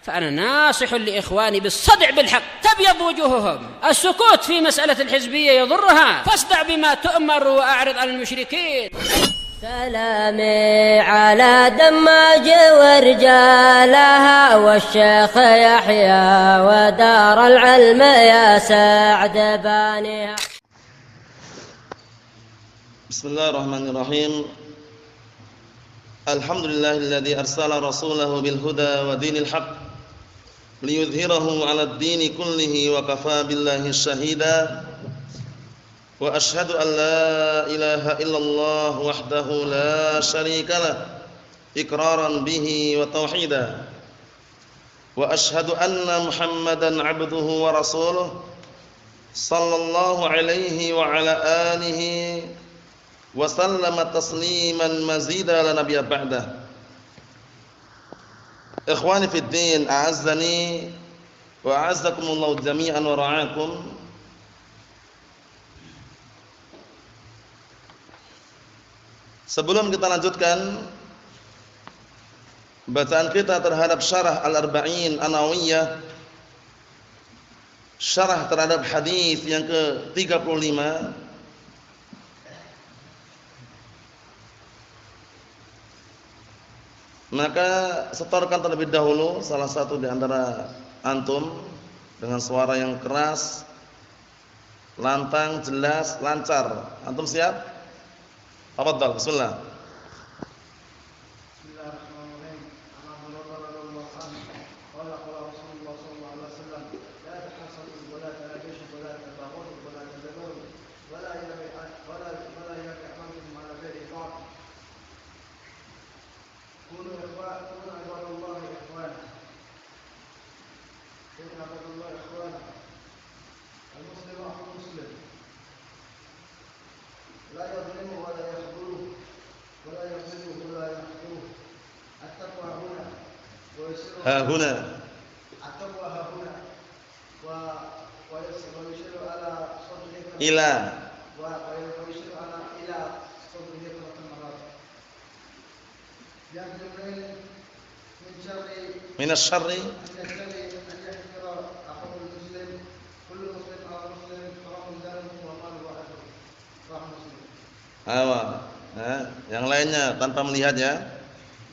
فأنا ناصح لإخواني بالصدع بالحق تبيض وجوههم. السكوت في مسألة الحزبية يضرها، فاصدع بما تؤمر وأعرض عن المشركين. سلامي على دماج ورجالها والشيخ يحيى ودار العلم يا سعد بانيها. بسم الله الرحمن الرحيم. الحمد لله الذي أرسل رسوله بالهدى ودين الحق ليظهره على الدين كله وكفى بالله شهيدا. وأشهد أن لا إله إلا الله وحده لا شريك له إقرارا به وتوحيدا. وأشهد أن محمدا عبده ورسوله صلى الله عليه وعلى آله وسلم تسليما مزيدا لا نبي بعده. إخواني في الدين أعزني وأعزكم الله جميعا ورعاكم. Sebelum kita lanjutkan bacaan kita terhadap syarah Al-Arba'in An-Nawawiyah, syarah terhadap hadis yang ke-35, maka setorkan terlebih dahulu salah satu di antara antum dengan suara yang keras, lantang, jelas, lancar. Antum siap? Tafadhal, bismillah. Bismillahirrahmanirrahim. Qala Rasulullah sallallahu alaihi wasallam, la tahasadu wa la tanajashu wa la tabaghadu wa la tadabaru wa la yaqamantum ala ghairi ta'at. Kunu ibadallahi ikhwana. Kunu ibadallahi ikhwana. Al-muslimu akhul muslim. La yadhlimu wa la yakhdhuru wa la yadhlimu wa la yakhdhuru. At-taqwa huna wa yasiru at-taqwa huna wa yasiru ala sadrika Ila wa yasiru ala ila sadrika marat. Yang kedua min syarri an yahqira akhul muslim kullu muslim ala muslim haramun damuhu wa maluhu wa ajruhu. Yang lainnya tanpa melihat ya.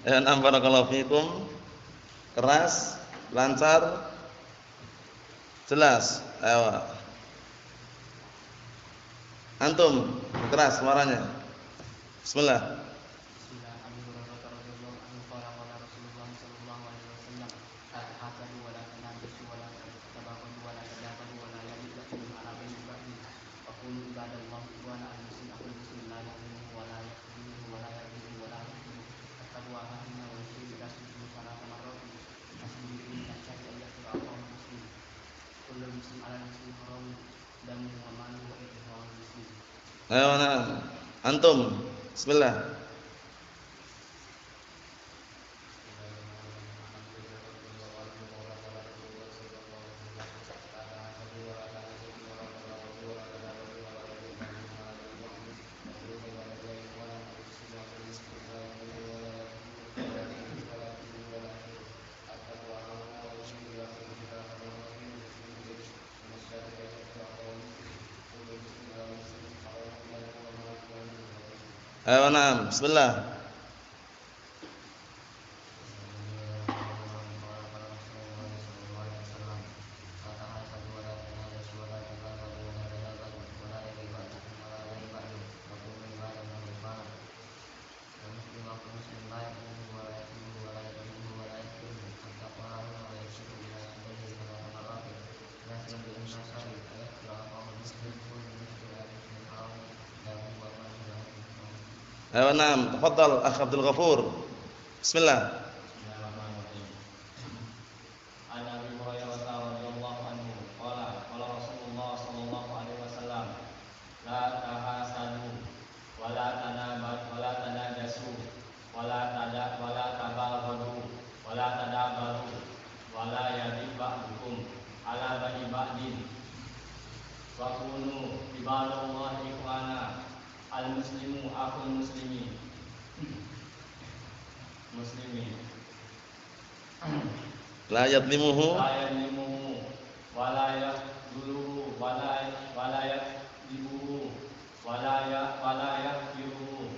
Barakallahu fikum. Keras, lancar, jelas. Antum keras suaranya. Bismillah. Antum, bismillah. Bismillah. Tafadhal Akh Abdul Ghafur. Bismillah. Al-muslimu akhul muslimin. Muslimin La yadlimuhu wala yadluhu wala yadibuhu wala yafiruhu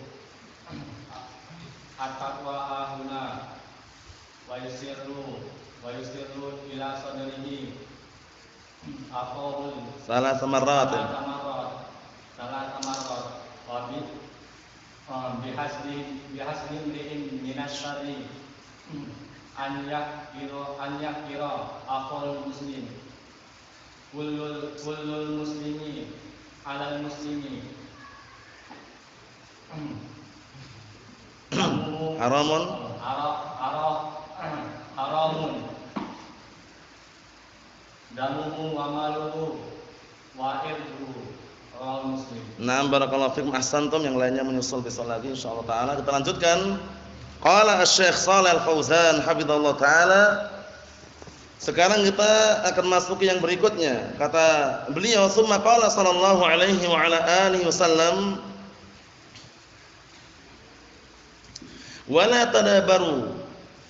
at-taqwa ahuna wa yusirru ila sadrihi aqul salah samarat wa bihasbi imri'in minasyarri an yakira akhul muslim kullul muslimi alal muslimi haramun damuhu wa maluhu wa irduhu rawal muslim. Nah, barakallahu fikum, ahsantum. Yang lainnya menyusul besok lagi insyaallah taala. Kita lanjutkan. Qala Asy-Syaikh Shalih Al-Fauzan hafizallahu taala. Sekarang kita akan masuk ke yang berikutnya. Kata beliau, "Tsumma qala sallallahu alaihi wa ala alihi wasallam, wala tadabaru."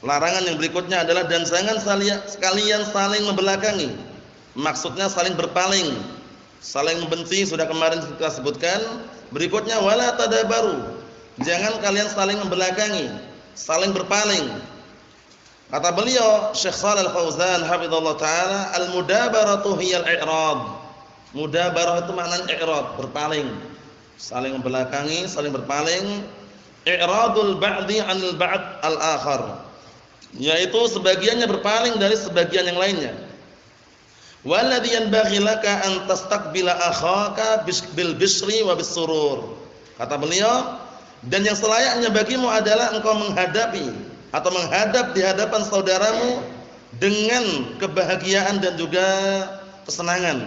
Larangan yang berikutnya adalah dan jangan sekalian saling membelakangi. Maksudnya saling berpaling, saling membenci, sudah kemarin kita sebutkan. Berikutnya wala tadabaru. Jangan kalian saling membelakangi, saling berpaling. Kata beliau Syekh Shalih Al-Fauzan hafizallahu taala, al-mudabaratu hiyal i'rad. Mudabarah itu maknanya i'rad, berpaling. Saling membelakangi, saling berpaling. I'radul ba'di 'anil ba'd al-akhar. Yaitu sebagiannya berpaling dari sebagian yang lainnya. Walladhi yanbaghi laka an tastaqbila akhaka bil bisri wa bis surur. Kata beliau, dan yang selayaknya bagimu adalah engkau menghadapi atau menghadap di hadapan saudaramu dengan kebahagiaan dan juga kesenangan.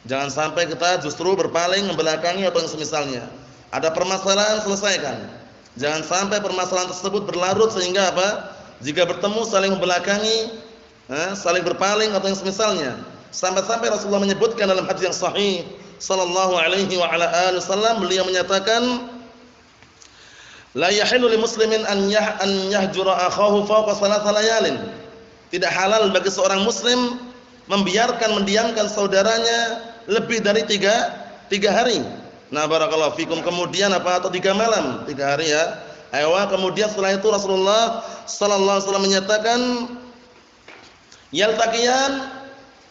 Jangan sampai kita justru berpaling, membelakangi atau yang semisalnya. Ada permasalahan, selesaikan. Jangan sampai permasalahan tersebut berlarut sehingga apa? Jika bertemu saling membelakangi, saling berpaling atau yang semisalnya. Sampai-sampai Rasulullah menyebutkan dalam hadis yang sahih sallallahu alaihi wa ala alihi wasallam, beliau menyatakan, la yahillu li muslimin an yahjura akhahu fawqa salatsa layalin. Tidak halal bagi seorang muslim mendiamkan saudaranya lebih dari tiga hari. Nah, barakallahu fikum. Kemudian apa? Atau 3 malam, 3 hari ya. Kemudian setelah itu Rasulullah sallallahu alaihi wasallam menyatakan, yaltaqiyan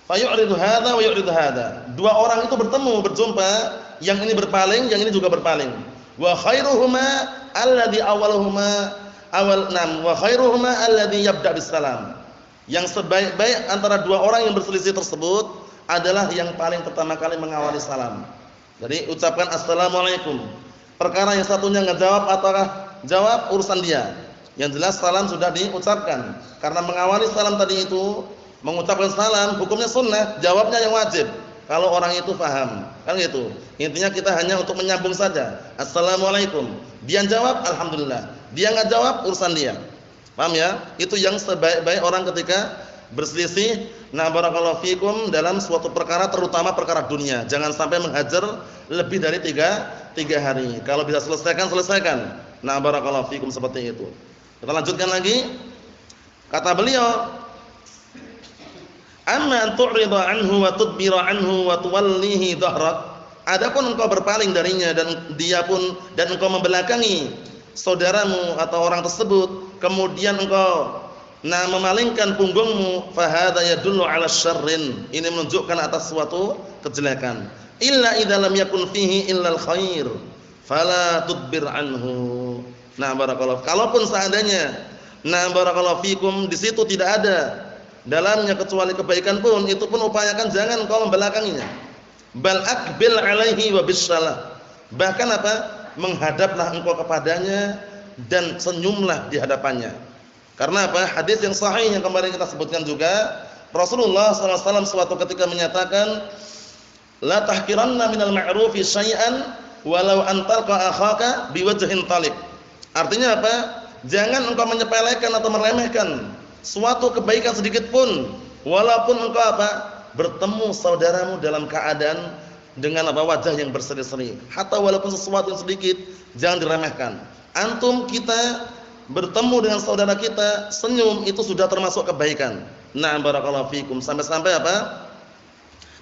fayu'ridu hadza wa yu'ridu hadza. Dua orang itu berjumpa, yang ini berpaling, yang ini juga berpaling. Wa khairuhuma alladhi wa khairuhuma alladhi yabda bisalam. Yang sebaik-baik antara dua orang yang berselisih tersebut adalah yang paling pertama kali mengawali salam. Jadi ucapkan assalamualaikum. Perkara yang satunya ngejawab ataukah jawab, urusan dia. Yang jelas salam sudah diucapkan. Karena mengawali salam tadi itu, mengucapkan salam hukumnya sunnah, jawabnya yang wajib. Kalau orang itu paham, kan gitu. Intinya kita hanya untuk menyambung saja. Assalamualaikum. Dia jawab, alhamdulillah. Dia nggak jawab, urusan dia. Paham ya? Itu yang sebaik-baik orang ketika berselisih. Nah, barakallahu fikum, dalam suatu perkara, terutama perkara dunia. Jangan sampai menghajar lebih dari tiga hari. Kalau bisa selesaikan. Nah, barakallahu fikum, seperti itu. Kita lanjutkan lagi. Kata beliau, amma an tu'rida anhu wa tudbira anhu wa tuwallihi dhahrak. Adapun engkau berpaling darinya dan engkau membelakangi saudaramu atau orang tersebut, kemudian engkau memalingkan punggungmu, fa hadza yadullu 'ala syarrin. Ini menunjukkan atas suatu kejelekan. Illa idza lam yakun fihi illa al-khair, fala tudbir anhu. Nah, barakallahu. Kalaupun seandainya, nah barakallahu fikum, di situ tidak ada dalamnya kecuali kebaikan pun, itu pun upayakan jangan engkau membelakanginya. Bal aqbil alaihi wa bisalah. Bahkan apa? Menghadaplah engkau kepadanya dan senyumlah di hadapannya. Karena apa? Hadis yang sahih yang kemarin kita sebutkan juga, Rasulullah SAW suatu ketika menyatakan, la tahqiranna minal ma'rufi syai'an walau antalqa akhaka biwajhin talib. Artinya apa? Jangan engkau menyepelekan atau meremehkan suatu kebaikan sedikit pun, walaupun engkau apa? Bertemu saudaramu dalam keadaan dengan apa? Wajah yang berseri-seri. Hatta walaupun sesuatu yang sedikit, jangan diremehkan. Antum kita bertemu dengan saudara kita, senyum itu sudah termasuk kebaikan. Na'am barakallahu fikum. Sampai-sampai apa?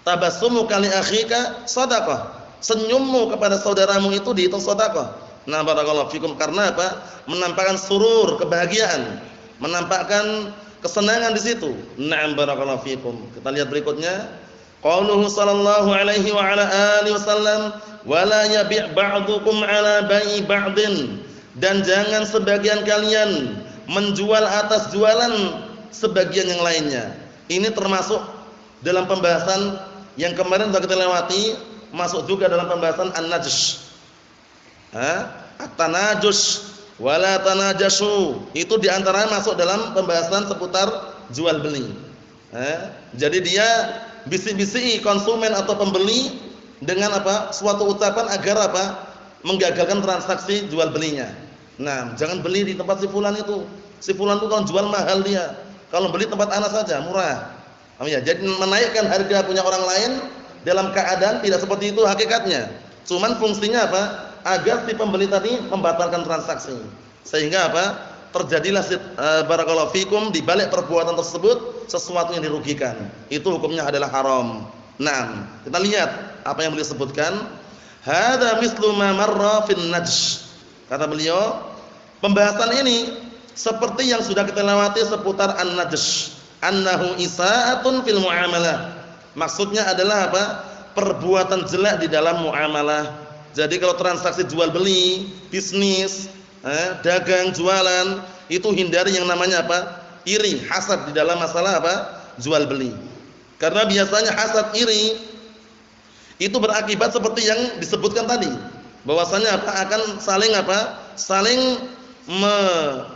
Tabassumuka li akhika shadaqah. Senyummu kepada saudaramu itu dihitung sedekah. Nah, barakallahu fikum, karena apa? Menampakkan surur, kebahagiaan, menampakkan kesenangan di situ. Na'am barakallahu fikum. Kita lihat berikutnya. Qauluhu sallallahu alaihi wa ala alihi wasallam, "Wa la yabi' ba'dukum ala bai'i ba'din." Dan jangan sebagian kalian menjual atas jualan sebagian yang lainnya. Ini termasuk dalam pembahasan yang kemarin sudah kita lewati. Masuk juga dalam pembahasan an-najsh. At-tanajus wala tanajashu. Itu diantara masuk dalam pembahasan seputar jual beli. Jadi dia bisik-bisiki konsumen atau pembeli dengan apa? Suatu ucapan agar apa? Menggagalkan transaksi jual belinya. Nah, jangan beli di tempat si fulan itu. Si fulan itu kalau jual mahal dia. Kalau beli tempat ana saja, murah. Jadi menaikkan harga punya orang lain dalam keadaan tidak seperti itu hakikatnya. Cuman fungsinya apa? Agar si pembeli tadi membatalkan transaksi. Sehingga apa? Terjadilah barakallahu fikum di balik perbuatan tersebut sesuatu yang dirugikan. Itu hukumnya adalah haram. Nah, kita lihat apa yang beliau sebutkan. Hadza mislu ma marra fin najsh. Kata beliau, pembahasan ini seperti yang sudah kita lewati seputar an-najsh. Annahu isaatun fil muamalah. Maksudnya adalah apa? Perbuatan jelek di dalam muamalah. Jadi kalau transaksi jual beli, bisnis, dagang, jualan, itu hindari yang namanya apa? Iri, hasad di dalam masalah apa? Jual beli. Karena biasanya hasad, iri itu berakibat seperti yang disebutkan tadi. Bahwasanya apa? Akan saling apa? Saling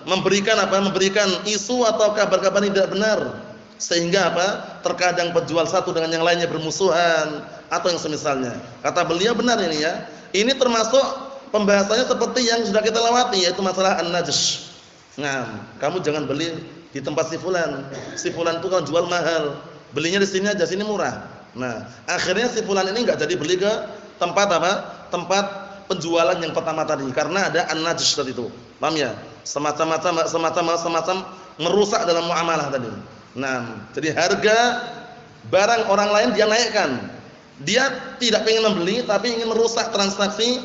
memberikan apa? Memberikan isu atau kabar-kabar tidak benar. Sehingga apa? Terkadang penjual satu dengan yang lainnya bermusuhan atau yang semisalnya. Kata beliau benar ini ya. Ini termasuk pembahasannya seperti yang sudah kita lewati, yaitu masalah an-najsh. Nah, kamu jangan beli di tempat si fulan. Si fulan itu kalau jual mahal, belinya di sini aja, sini murah. Nah, akhirnya si fulan ini enggak jadi beli ke tempat apa? Tempat penjualan yang pertama tadi karena ada an-najsh tadi itu. Paham ya? Semacam merusak dalam muamalah tadi. Nah, jadi harga barang orang lain dia naikkan. Dia tidak ingin membeli tapi ingin merusak transaksi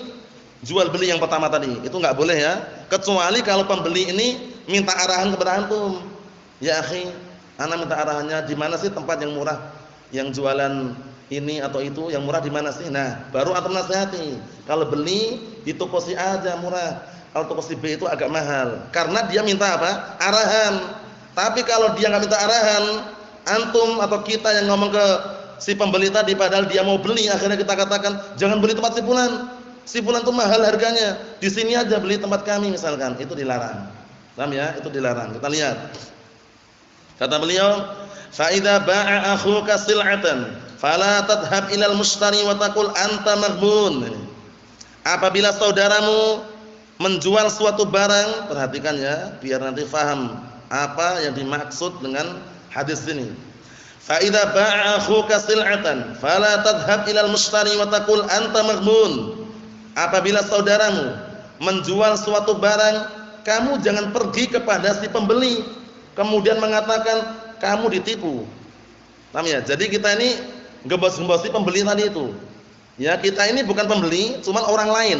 jual beli yang pertama tadi. Itu enggak boleh ya. Kecuali kalau pembeli ini minta arahan kepada antum. Ya akhi, ana minta arahannya di mana sih tempat yang murah? Yang jualan ini atau itu yang murah di mana sih? Nah, baru antum nasihati. Kalau beli di toko si A aja murah. Kalau toko si B itu agak mahal. Karena dia minta apa? Arahan. Tapi kalau dia nggak minta arahan, antum atau kita yang ngomong ke si pembeli tadi padahal dia mau beli, akhirnya kita katakan jangan beli tempat si fulan. Si fulan itu mahal harganya. Di sini aja beli tempat kami misalkan. Itu dilarang. Paham ya? Itu dilarang. Kita lihat. Kata beliau, fa idza ba'a akhuka sil'atan fala tadhhab ilal mushtari wa taqul anta maghbun. Apabila saudaramu menjual suatu barang, perhatikan ya, biar nanti faham apa yang dimaksud dengan hadis ini. Fa idza ba'a akhuka sil'atan fala tadhhab ilal mushtari wa taqul anta maghbun. Apabila saudaramu menjual suatu barang, kamu jangan pergi kepada si pembeli kemudian mengatakan kamu ditipu. Paham ya? Jadi kita ini gembos-gembosi pembeli tadi itu. Ya, kita ini bukan pembeli, cuma orang lain.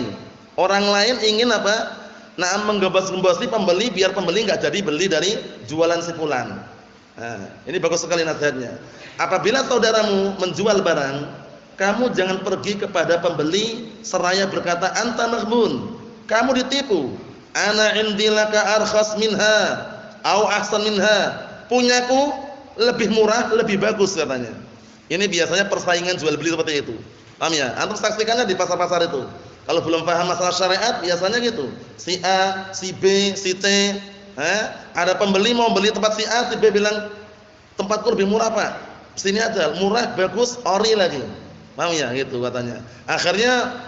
Orang lain ingin apa? Nah, menggembos-gembosi pembeli biar pembeli enggak jadi beli dari jualan si fulan. Nah, ini bagus sekali nasihatnya. Apabila saudaramu menjual barang, kamu jangan pergi kepada pembeli seraya berkata anta maghbun. Kamu ditipu. Ana indilaka arkhas minha au ahsan minha. Punyaku lebih murah, lebih bagus katanya. Ini biasanya persaingan jual beli seperti itu. Paham ya? Antum saksikannya di pasar-pasar itu. Kalau belum paham masalah syariat biasanya gitu. Si A, si B, si T, ada pembeli mau beli tempat si A, si B bilang tempatku lebih murah Pak. Sini aja, murah, bagus, ori lagi. Paham ya? Gitu katanya. Akhirnya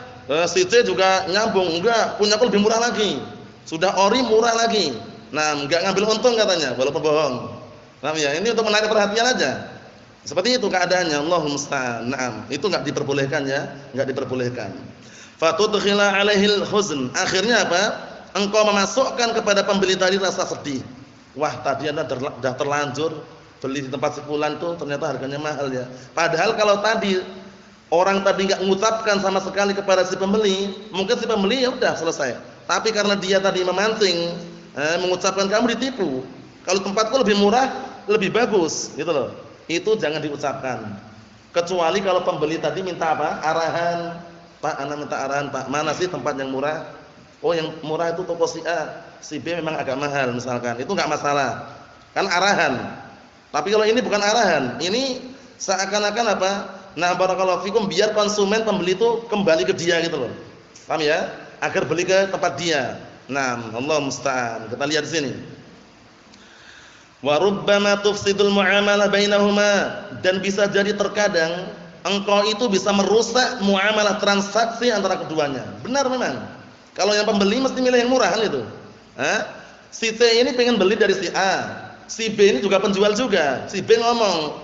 si C juga nyambung, enggak, punyaku lebih murah lagi. Sudah ori murah lagi. Nah, enggak ngambil untung katanya, walaupun bohong. Paham ya? Ini untuk menarik perhatian aja. Seperti itu keadaannya, Allahumma musta'an. Naam, itu enggak diperbolehkan ya, enggak diperbolehkan. Fatudkhila alaihil huzn. Akhirnya apa? Engkau memasukkan kepada pembeli tadi rasa sedih. Wah, tadi Anda sudah terlanjur beli di tempat si fulan tuh ternyata harganya mahal ya. Padahal kalau tadi orang tadi enggak mengucapkan sama sekali kepada si pembeli, mungkin si pembeli ya udah selesai. Tapi karena dia tadi memancing, mengucapkan kamu ditipu. Kalau tempatku lebih murah, lebih bagus, gitu loh. Itu jangan diucapkan. Kecuali kalau pembeli tadi minta apa? Arahan. Pak, ana minta arahan, Pak. Mana sih tempat yang murah? Oh, yang murah itu toko si A, si B memang agak mahal misalkan. Itu enggak masalah. Kan arahan. Tapi kalau ini bukan arahan. Ini seakan-akan apa? Nah, barakallahu fikum, biar konsumen pembeli itu kembali ke dia gitu loh. Paham ya? Agar beli ke tempat dia. Nah, Allah musta'an. Kita lihat di sini. Wa rubbama tufsidul muamalah bainahuma, dan bisa jadi terkadang engkau itu bisa merusak muamalah transaksi antara keduanya. Benar memang. Kalau yang pembeli mesti milih yang murah kan itu. Si C ini pengen beli dari si A. Si B ini juga penjual juga. Si B ngomong,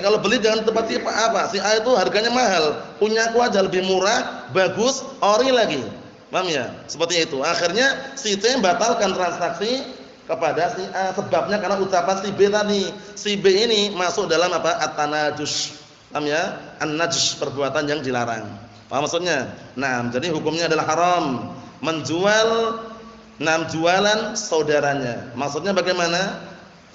kalau beli jangan tempat si apa? Si A itu harganya mahal. Punya aku aja lebih murah, bagus, ori lagi. Paham ya? Seperti itu. Akhirnya si C membatalkan transaksi kepada si A, sebabnya karena ucapan si B tadi. Si B ini masuk dalam apa? At-tanajus. Paham ya? An-najs, perbuatan yang dilarang. Paham maksudnya? Nah, jadi hukumnya adalah haram menjual jualan saudaranya. Maksudnya bagaimana?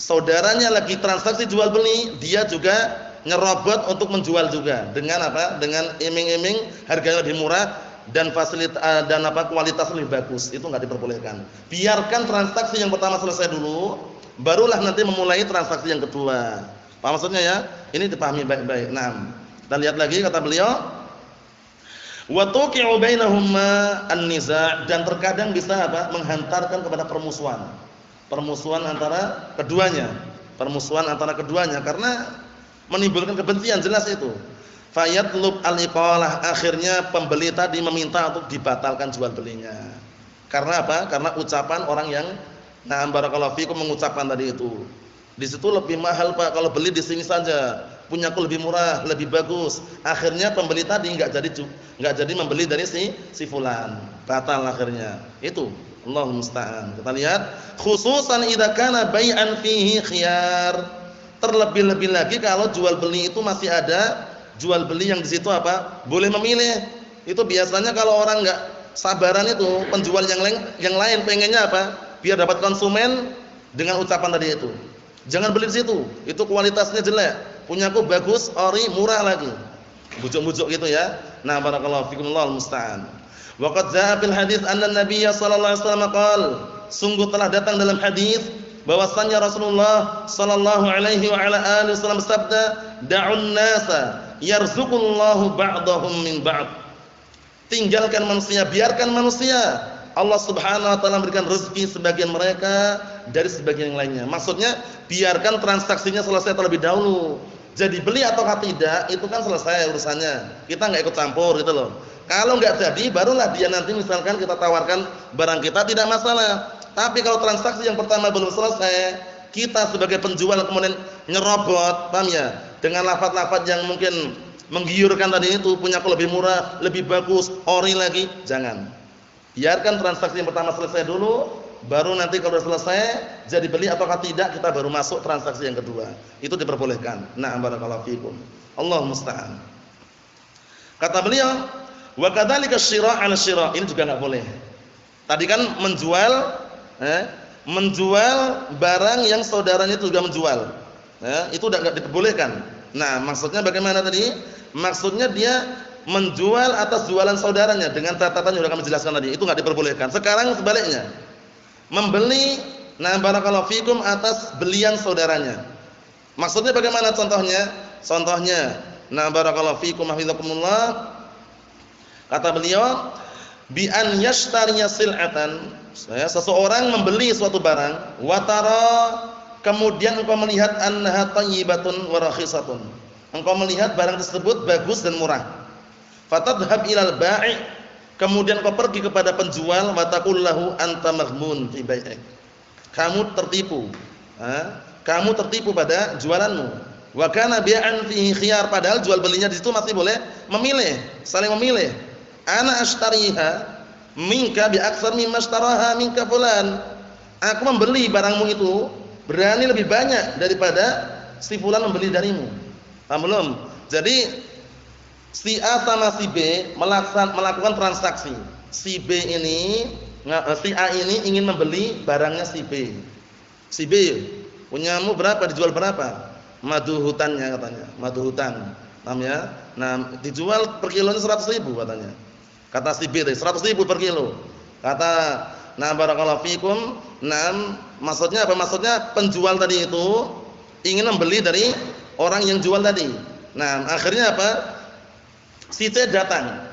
Saudaranya lagi transaksi jual beli, dia juga nyerobot untuk menjual juga. Dengan apa? Dengan iming-iming harganya lebih murah dan fasilitas dan apa kualitas lebih bagus. Itu enggak diperbolehkan. Biarkan transaksi yang pertama selesai dulu, barulah nanti memulai transaksi yang kedua. Paham maksudnya ya? Ini dipahami baik-baik. Nah, kita lihat lagi kata beliau, wa tuqi'u bainahuma an-niza', dan terkadang bisa apa? Menghantarkan kepada permusuhan. Permusuhan antara keduanya. Permusuhan antara keduanya karena menimbulkan kebencian, jelas itu. Fayatlub al-iqalah, akhirnya pembeli tadi meminta untuk dibatalkan jual belinya. Karena apa? Karena ucapan orang yang barakallahu fikum mengucapkan tadi itu. Di situ lebih mahal, Pak, kalau beli di sini saja. Punyaku lebih murah, lebih bagus. Akhirnya pembeli tadi enggak jadi membeli dari si fulan. Batal akhirnya. Itu Allahumma musta'an. Kita lihat, khususan idza kana bai'an fihi khiyar. Terlebih-lebih lagi kalau jual beli itu masih ada jual beli yang di situ apa? Boleh memilih. Itu biasanya kalau orang enggak sabaran itu, penjual yang lain pengennya apa? Biar dapat konsumen dengan ucapan tadi itu. Jangan beli di situ. Itu kualitasnya jelek. Punyaku bagus, ori, murah lagi. Bujuk-bujuk gitu ya. Nah, barakallahu fikum, Allahul musta'an. Wa qad jaa fil hadits anna Nabiy sallallahu alaihi wasallam qala, sungguh telah datang dalam hadis bahwasanya Rasulullah sallallahu alaihi wa ala alihi wasallam bersabda, da'un nasa yarzuqullahu ba'dahum min ba'd. Tinggalkan manusia, biarkan manusia. Allah Subhanahu wa taala memberikan rezeki sebagian mereka dari sebagian yang lainnya. Maksudnya biarkan transaksinya selesai terlebih dahulu. Jadi beli ataukah tidak itu kan selesai urusannya. Kita enggak ikut campur gitu loh. Kalau enggak jadi barulah dia nanti misalkan kita tawarkan barang kita, tidak masalah. Tapi kalau transaksi yang pertama belum selesai, kita sebagai penjual kemudian nyerobot, paham ya? Dengan lafaz-lafaz yang mungkin menggiurkan tadi itu, punyaku lebih murah, lebih bagus, ori lagi, jangan. Biarkan transaksi yang pertama selesai dulu, baru nanti kalau sudah selesai jadi beli ataukah tidak, kita baru masuk transaksi yang kedua. Itu diperbolehkan. Nah, barakallahu fikum. Allahu musta'an. Kata beliau, wa kadzalika syira' 'ala syira', ini juga enggak boleh. Tadi kan menjual barang yang saudaranya itu juga menjual. Itu enggak diperbolehkan. Nah, maksudnya bagaimana tadi? Maksudnya dia menjual atas jualan saudaranya dengan catatan yang sudah kami jelaskan tadi. Itu enggak diperbolehkan. Sekarang sebaliknya. Membeli barakallahu fikum atas belian saudaranya. Maksudnya bagaimana contohnya? Contohnya, barakallahu fikum hafizakumullah. Kata beliau, bi an yashtariya sil'atan. Seseorang membeli suatu barang, wa tara, kemudian engkau melihat annaha thayyibatun wa rakhisatun. Engkau melihat barang tersebut bagus dan murah. Fatadhhab ilal bai', kemudian kau pergi kepada penjual, wa taqul lahu anta maghmun fi bai'ik. Kamu tertipu. Kamu tertipu pada jualanmu. Wa kana bi'an fihi khiyar, padahal jual belinya di situ masih boleh memilih, saling memilih. Ana ashtariha minka bi aktsar mimma ashtaraha minka fulan. Aku membeli barangmu itu berani lebih banyak daripada Si fulan membeli darimu. Paham belum? Jadi si A sama si B melakukan transaksi. Si B ini, si A ini ingin membeli barangnya si B. Si B, punyamu berapa, dijual berapa? Madu hutannya katanya, madu hutan. Paham ya? Nah, dijual per kilonya 100.000 katanya. Kata si B tadi 100.000 per kilo. Kata, nah barakallahu fikum, nah maksudnya apa? Maksudnya penjual tadi itu ingin membeli dari orang yang jual tadi. Nah, akhirnya apa? Si C datang.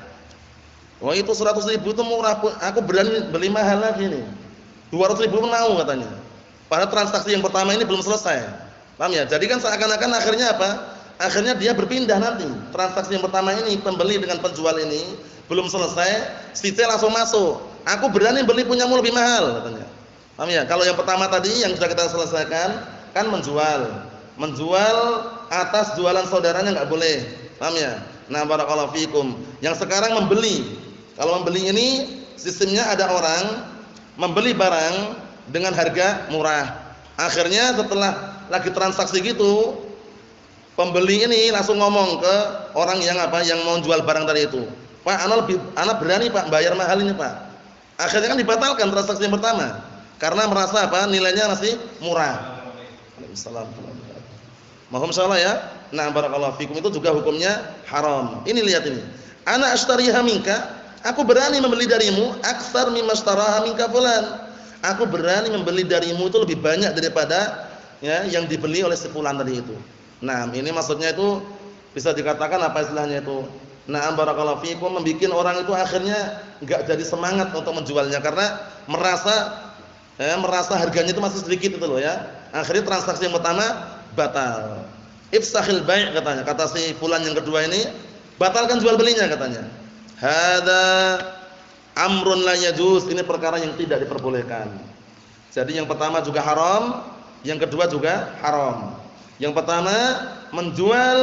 Wah, itu 100.000 itu murah, aku berani beli mahal lagi nih. 200.000 pun mau katanya. Padahal transaksi yang pertama ini belum selesai. Paham ya? Jadi kan seakan-akan akhirnya apa? Akhirnya dia berpindah nanti. Transaksi yang pertama ini, pembeli dengan penjual ini belum selesai, si C langsung masuk. Aku berani beli punyamu lebih mahal katanya. Paham ya? Kalau yang pertama tadi yang sudah kita selesaikan kan menjual. Menjual atas jualan saudaranya enggak boleh. Paham ya? Nah, barakallahu fikum. Yang sekarang membeli. Kalau membeli ini sistemnya ada orang membeli barang dengan harga murah. Akhirnya setelah lagi transaksi gitu, pembeli ini langsung ngomong ke orang yang apa, yang mau jual barang tadi itu. Pak, ana berani Pak bayar mahal ini Pak. Akhirnya kan dibatalkan transaksi yang pertama karena merasa apa, nilainya masih murah. Waalaikumsalam. Mohon salah ya. Nah, barakallahu fikum, itu juga hukumnya haram. Ini lihat ini. Ana ashtariha minka, aku berani membeli darimu aksar mimma ashtaraha minka fulan. Aku berani membeli darimu itu lebih banyak daripada ya yang dibeli oleh si fulan tadi itu. Nah, ini maksudnya itu bisa dikatakan apa istilahnya itu? Nah, barakallahu fikum, membikin orang itu akhirnya enggak jadi semangat untuk menjualnya karena merasa harganya itu masih sedikit itu loh ya. Akhirnya transaksi yang pertama batal. Ifsahil bai' katanya. Kata si fulan yang kedua ini, batalkan jual belinya katanya. Hadza amrun la yajuz, ini perkara yang tidak diperbolehkan. Jadi yang pertama juga haram, yang kedua juga haram. Yang pertama menjual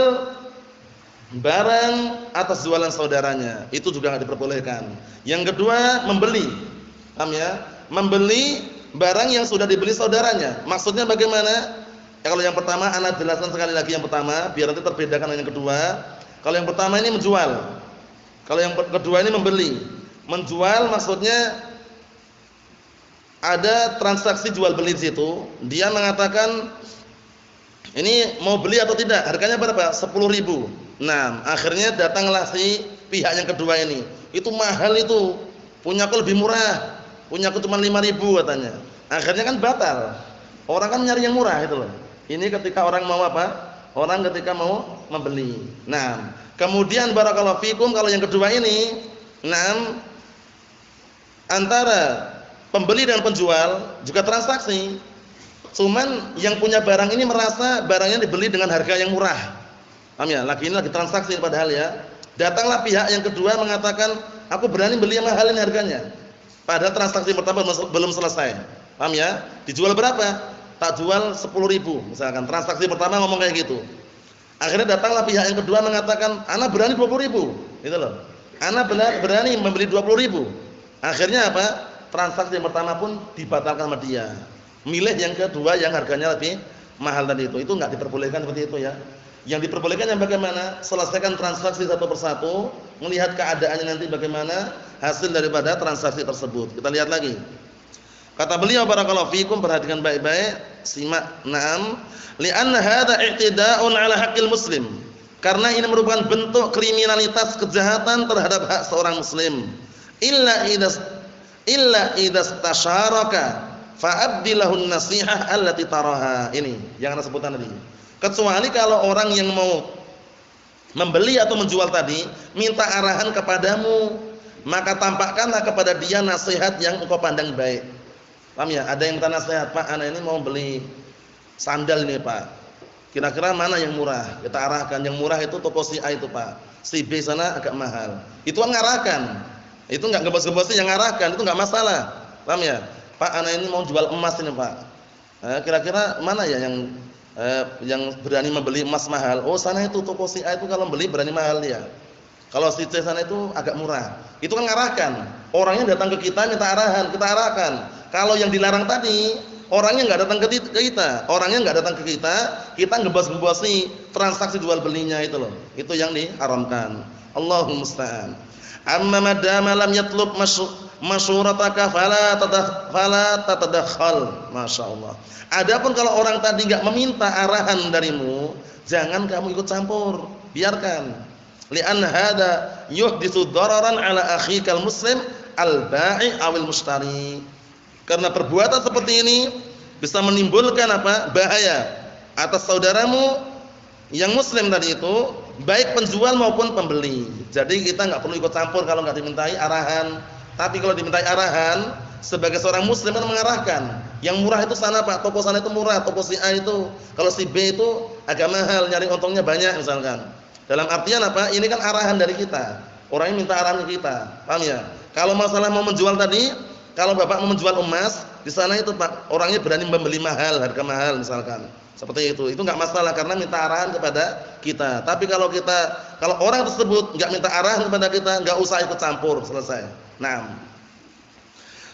barang atas jualan saudaranya, itu juga enggak diperbolehkan. Yang kedua membeli. Paham ya? Membeli barang yang sudah dibeli saudaranya. Maksudnya bagaimana? Ya, kalau yang pertama ana jelaskan sekali lagi yang pertama biar nanti terbedakan dengan yang kedua. Kalau yang pertama ini menjual. Kalau yang kedua ini membeli. Menjual maksudnya ada transaksi jual beli di situ. Dia mengatakan ini mau beli atau tidak? Harganya berapa? 10.000. Nah, akhirnya datanglah si pihak yang kedua ini. Itu mahal itu. Punyaku lebih murah. Punyaku cuma 5.000 katanya. Akhirnya kan batal. Orang kan nyari yang murah itu loh. Ini ketika orang mau apa? Orang ketika mau membeli. Nah, kemudian barakallahu fikum, kalau yang kedua ini, nah, antara pembeli dan penjual juga transaksi. Cuman yang punya barang ini merasa barangnya dibeli dengan harga yang murah. Paham ya? Ini lagi transaksi padahal ya. Datanglah pihak yang kedua mengatakan, aku berani beli yang mahal ini harganya. Padahal transaksi pertama belum selesai. Paham ya? Dijual berapa? Tak jual 10.000 misalkan. Transaksi pertama ngomong kayak gitu. Akhirnya datanglah pihak yang kedua mengatakan, ana berani 20.000. Gitu loh. Ana berani membeli 20.000. Akhirnya apa? Transaksi yang pertama pun dibatalkan sama dia. Milih yang kedua yang harganya lebih mahal tadi itu. Itu enggak diperbolehkan seperti itu ya. Yang diperbolehkan yang bagaimana? Selesaikan transaksi satu persatu, melihat keadaannya nanti bagaimana hasil daripada transaksi tersebut. Kita lihat lagi. Kata beliau barakallahu fikum, perhatikan baik-baik, simak. Naam, li'anna hadza i'tida'un 'ala haqqil muslim. Karena ini merupakan bentuk kriminalitas, kejahatan terhadap hak seorang muslim. Illa idza tasharaka fa'abdilahun nasihah allati taraha. Ini yang ana sebutkan tadi. Kecuali kalau orang yang mau membeli atau menjual tadi minta arahan kepadamu, maka tampakkanlah kepada dia nasihat yang engkau pandang baik. Paham ya? Ada yang minta nasihat, Pak, anak ini mau beli sandal ini, Pak. Kira-kira mana yang murah? Kita arahkan. Yang murah itu toko si A itu, Pak. Si B sana agak mahal. Itu kan ngarahkan. Itu enggak gebos-gebosin, yang ngarahkan, itu enggak masalah. Paham ya? Pak, anak ini mau jual emas ini, Pak. Kira-kira mana ya yang berani membeli emas mahal? Oh, sana itu toko si A itu kalau beli berani mahal dia. Kalau si C sana itu agak murah. Itu kan ngarahkan. Orangnya datang ke kita minta arahan, kita arahkan. Kalau yang dilarang tadi orangnya nggak datang ke kita, orangnya nggak datang ke kita, kita ngebos-ngebosi transaksi jual belinya itu loh. Itu yang diharamkan. Allahumma musta'an. Amma madama lam yatlub masyurataka fala tatadakhal. Masyaallah. Adapun kalau orang tadi enggak meminta arahan darimu, jangan kamu ikut campur, biarkan. Li'an hada yuhditsu dararan ala akhikal muslim al-ba'i awil mushtari. Karena perbuatan seperti ini bisa menimbulkan apa? Bahaya atas saudaramu yang muslim tadi itu, baik penjual maupun pembeli. Jadi kita enggak perlu ikut campur kalau enggak dimintai arahan. Tapi kalau dimintai arahan, sebagai seorang muslim kan mengarahkan. Yang murah itu sana Pak, toko sana itu murah, toko si A itu. Kalau si B itu agak mahal, nyari untungnya banyak misalkan. Dalam artian apa? Ini kan arahan dari kita. Orangnya minta arahan ke kita. Paham ya? Kalau masalah mau menjual tadi, kalau Bapak mau menjual emas, di sana itu Pak, orangnya berani membeli mahal, harga mahal misalkan. Seperti itu enggak masalah karena minta arahan kepada kita. Tapi kalau orang tersebut enggak minta arahan kepada kita, enggak usah ikut campur, selesai. Naam.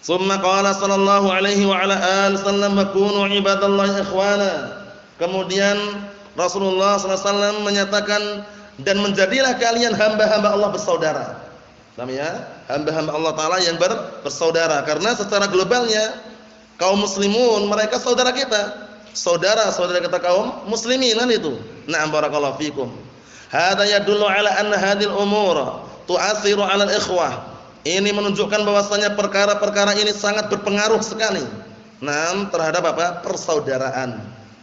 Summa qala sallallahu alaihi wa ala alihi wasallam kunu ibadallahi ikhwana. Kemudian Rasulullah sallallahu alaihi wasallam menyatakan dan menjadilah kalian hamba-hamba Allah bersaudara. Paham ya? Hamba-hamba Allah taala yang bersaudara karena secara globalnya kaum muslimun mereka saudara kita. Saudara-saudara kita kaum muslimin kan itu. Na'am barakallahu fikum. Hada yadullu ala anna hadhil umur tu'athiru 'ala al-ikhwah. Ini menunjukkan bahwasanya perkara-perkara ini sangat berpengaruh sekali. Naam terhadap apa? Persaudaraan.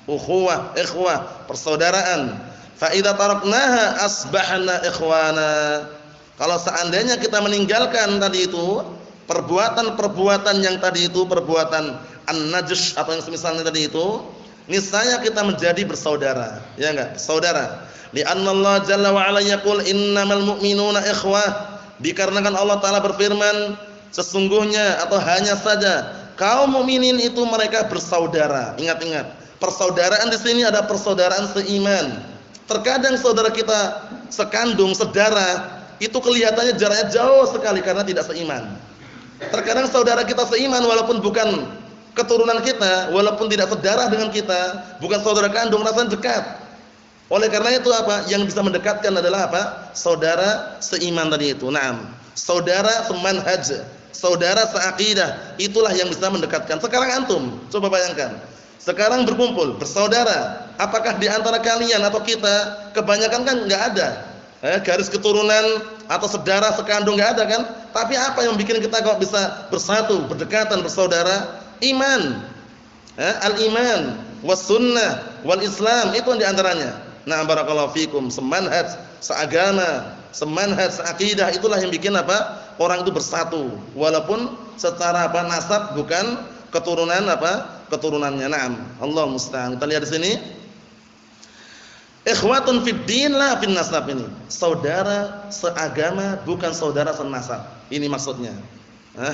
Ukhuwah, ikhwah, persaudaraan. Fa idza taraknaha asbahna ikhwana. Kalau seandainya kita meninggalkan tadi itu perbuatan-perbuatan yang tadi itu perbuatan an-najsh atau yang semisalnya tadi itu, niscaya kita menjadi bersaudara, ya enggak? Saudara. Li'anna Allah jalla wa ala yaqul innamal mu'minuna ikhwah. Dikarenakan Allah taala berfirman, sesungguhnya atau hanya saja kaum mukminin itu mereka bersaudara. Ingat-ingat, persaudaraan di sini ada persaudaraan seiman. Terkadang saudara kita sekandung, sedarah, itu kelihatannya jaraknya jauh sekali karena tidak seiman. Terkadang saudara kita seiman walaupun bukan keturunan kita, walaupun tidak sedarah dengan kita, bukan saudara kandung, rasanya dekat. Oleh karena itu apa? Yang bisa mendekatkan adalah apa? Saudara seiman tadi itu. Naam. Saudara semanhaj, saudara seaqidah, itulah yang bisa mendekatkan. Sekarang antum, coba bayangkan. Sekarang berkumpul, bersaudara. Apakah di antara kalian atau kita kebanyakan kan enggak ada garis keturunan atau saudara sekandung, enggak ada kan? Tapi apa yang bikin kita kok bisa bersatu, berdekatan, bersaudara? Iman. Al-iman was sunnah wal Islam, itu di antaranya. Nah, barakallahu fikum, semanhaj, seagama, semanhaj, seakidah, itulah yang bikin apa? Orang itu bersatu walaupun secara apa? Nasab bukan keturunan apa? Keturunannya. Naam. Allah musta'an. Kita lihat di sini. Ikhwatun fid din la fin nasab ini. Saudara seagama bukan saudara senasab. Ini maksudnya.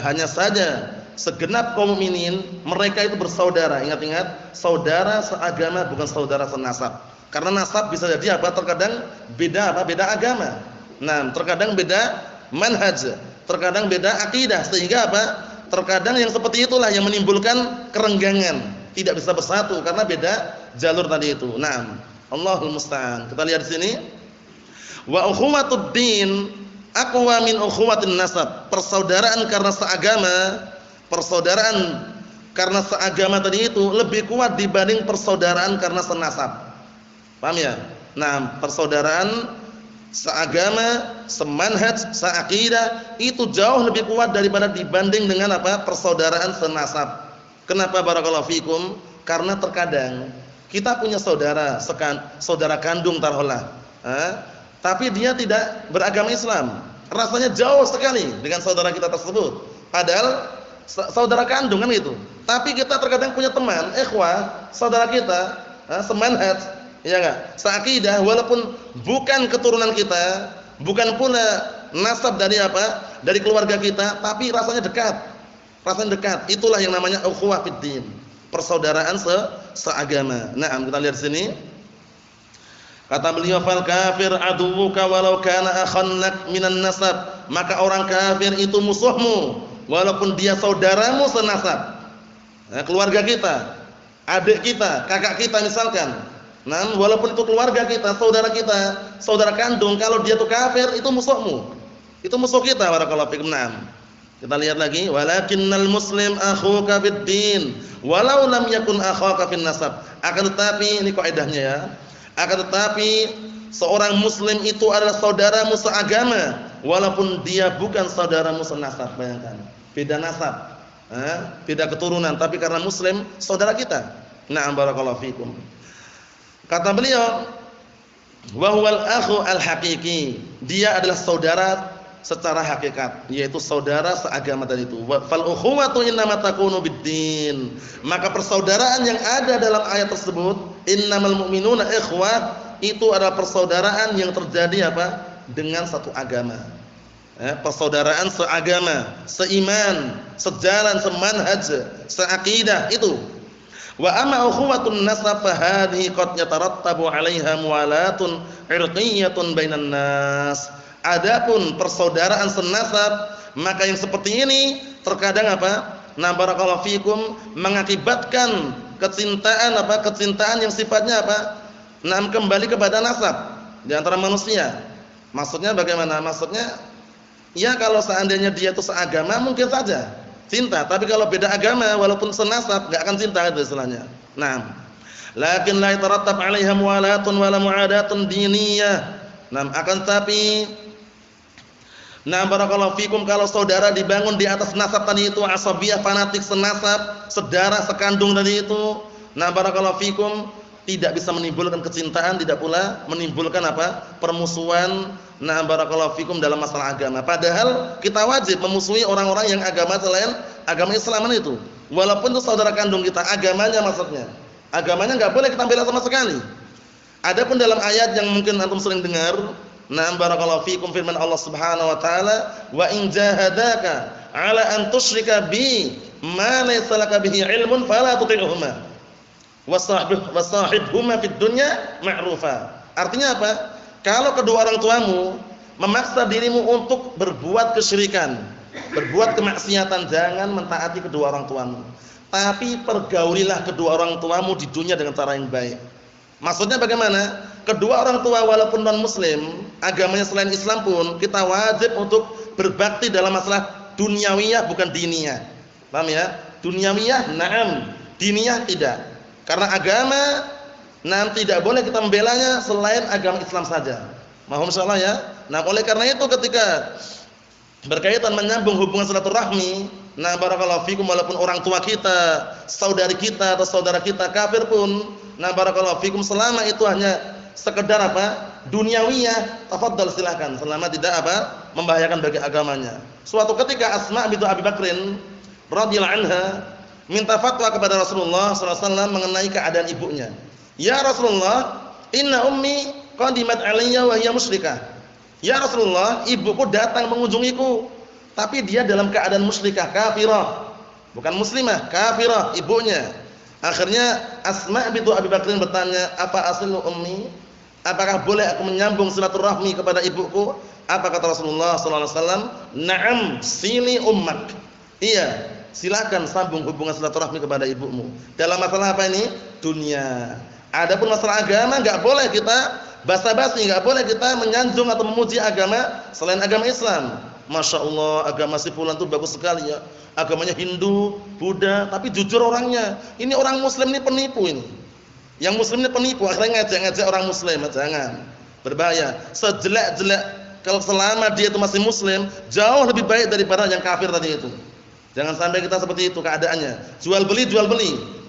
Hanya saja segenap kaum mukminin mereka itu bersaudara. Ingat-ingat, saudara seagama bukan saudara senasab. Karena nasab bisa jadi apa? Terkadang beda apa? Beda agama. Nah, terkadang beda manhaj, terkadang beda akidah, sehingga apa? Terkadang yang seperti itulah yang menimbulkan kerenggangan, tidak bisa bersatu karena beda jalur tadi itu. Naam. Allahul musta'an. Kita lihat di sini. Wa ukhuwatud din aqwa min ukhuwatin nasab. Persaudaraan karena seagama, persaudaraan karena seagama tadi itu lebih kuat dibanding persaudaraan karena senasab. Paham ya? Nah, persaudaraan seagama, semanhaj, seakidah itu jauh lebih kuat daripada dibanding dengan apa? Persaudaraan senasab. Kenapa barakallahu fikum? Karena terkadang kita punya saudara, saudara kandung taruhlah. Tapi dia tidak beragama Islam. Rasanya jauh sekali dengan saudara kita tersebut. Padahal saudara kandung kan gitu. Tapi kita terkadang punya teman, ikhwah, saudara kita, semanhaj, ya enggak? Seakidah walaupun bukan keturunan kita, bukan pula nasab dari apa? Dari keluarga kita, tapi rasanya dekat. Rasanya dekat. Itulah yang namanya ukhuwah fid din. Persaudaraan seagama. Nah, kita lihat sini. Kata beliau, fal kafir aduwuka walau kana akhan lak minan nasab. Maka orang kafir itu musuhmu walaupun dia saudaramu senasab. keluarga kita, adik kita, kakak kita misalkan. Nah, walaupun itu keluarga kita, saudara kandung, kalau dia itu kafir, itu musuhmu. Itu musuh kita, barakallahu fikum. Naam. Kita lihat lagi, walakinnal muslim akhuka fid-din, walau lam yakun akhaka fin nasab. Akan tetapi, ini kaidahnya ya. Akan tetapi seorang muslim itu adalah saudaramu seagama, walaupun dia bukan saudaramu senasab. Bayangkan, beda nasab, beda keturunan, tapi karena muslim saudara kita. Na'am, barakallahu fikum. Kata beliau, wa huwal akhu al-haqiqi, dia adalah saudara secara hakikat, yaitu saudara seagama tadi itu. Fal ukhuwatu innama takunu bid-din. Maka persaudaraan yang ada dalam ayat tersebut, innamal mu'minuna ikhwah, itu adalah persaudaraan yang terjadi apa? Dengan satu agama. Persaudaraan seagama, seiman, sejalan, semanhaj, seakidah itu. Wa amma ukhuwatun nasab fa hadhihi qad yatarattabu 'alaiha muwalatun 'irqiyyatun bainan nas. Adapun persaudaraan senasab, maka yang seperti ini terkadang apa? Nah, barakallahu fikum, mengakibatkan kecintaan yang sifatnya apa? Nah, kembali kepada nasab di antara manusia. Maksudnya bagaimana? Maksudnya ya kalau seandainya dia itu seagama mungkin saja cinta, tapi kalau beda agama walaupun senasab enggak akan cinta itu istilahnya. Nah, lakin la yatarattab 'alaiha muwalatun wala mu'adatun diniyah. Nah, akan tapi barakallahu fikum, kalau saudara dibangun di atas nasab tadi itu, asabiyah, fanatik senasab, saudara sekandung tadi itu, barakallahu fikum, tidak bisa menimbulkan kecintaan, tidak pula menimbulkan apa? Permusuhan, barakallahu fikum, dalam masalah agama. Padahal kita wajib memusuhi orang-orang yang agama selain agama Islam itu. Walaupun itu saudara kandung kita, agamanya maksudnya. Agamanya enggak boleh kita bela sama sekali. Adapun dalam ayat yang mungkin antum sering dengar, barakallahu fikum, firman Allah Subhanahu wa taala, wa in jahadaka 'ala an tusyrika bi ma laysa laka bihi 'ilmun fala tuti'huma wasahibhuma fid dunya ma'rufa. Artinya apa? Kalau kedua orang tuamu memaksa dirimu untuk berbuat kesyirikan, berbuat kemaksiatan, jangan mentaati kedua orang tuamu. Tapi pergaulilah kedua orang tuamu di dunia dengan cara yang baik. Maksudnya bagaimana? Kedua orang tua walaupun non muslim, agamanya selain Islam pun, kita wajib untuk berbakti dalam masalah duniawiyah, bukan diniyah. Paham ya? Duniawiyah na'am, diniyah tidak. Karena agama tidak boleh kita membelanya selain agama Islam saja. Mohon insyaallah ya. Nah, oleh karena itu ketika berkaitan menyambung hubungan silaturahmi, barakallahu fikum, walaupun orang tua kita, saudari kita atau saudara kita kafir pun, barakallahu fikum, selama itu hanya sekedar apa? Duniawiyah, tafadhal silakan, selama tidak apa? Membahayakan bagi agamanya. Suatu ketika Asma bintu Abi Bakrin radhiyallahu anha minta fatwa kepada Rasulullah sallallahu alaihi wasallam mengenai keadaan ibunya. Ya Rasulullah, inna ummi qadimat alayya wa hiya musyrikah. Ya Rasulullah, ibuku datang mengunjungiku, tapi dia dalam keadaan musyrikah, kafirah. Bukan muslimah, kafirah ibunya. Akhirnya Asma bintu Abi Bakrin bertanya, apa aslu ummi? Apakah boleh aku menyambung silaturahmi kepada ibuku? Apa kata Rasulullah sallallahu alaihi wasallam? Na'am, sili ummak. Iya, silakan sambung hubungan silaturahmi kepada ibumu. Dalam masalah apa ini? Dunia. Adapun masalah agama enggak boleh kita basa-basi, enggak boleh kita menyanjung atau memuji agama selain agama Islam. Masya Allah, agama si fulan itu bagus sekali ya. Agamanya Hindu, Buddha, tapi jujur orangnya. Ini orang Muslim ini penipu ini. Yang Muslim ini penipu, akhirnya ngajak-ngajak orang Muslim, jangan. Berbahaya. Sejelek-jelek kalau selama dia itu masih Muslim, jauh lebih baik daripada yang kafir tadi itu. Jangan sampai kita seperti itu keadaannya. Jual beli,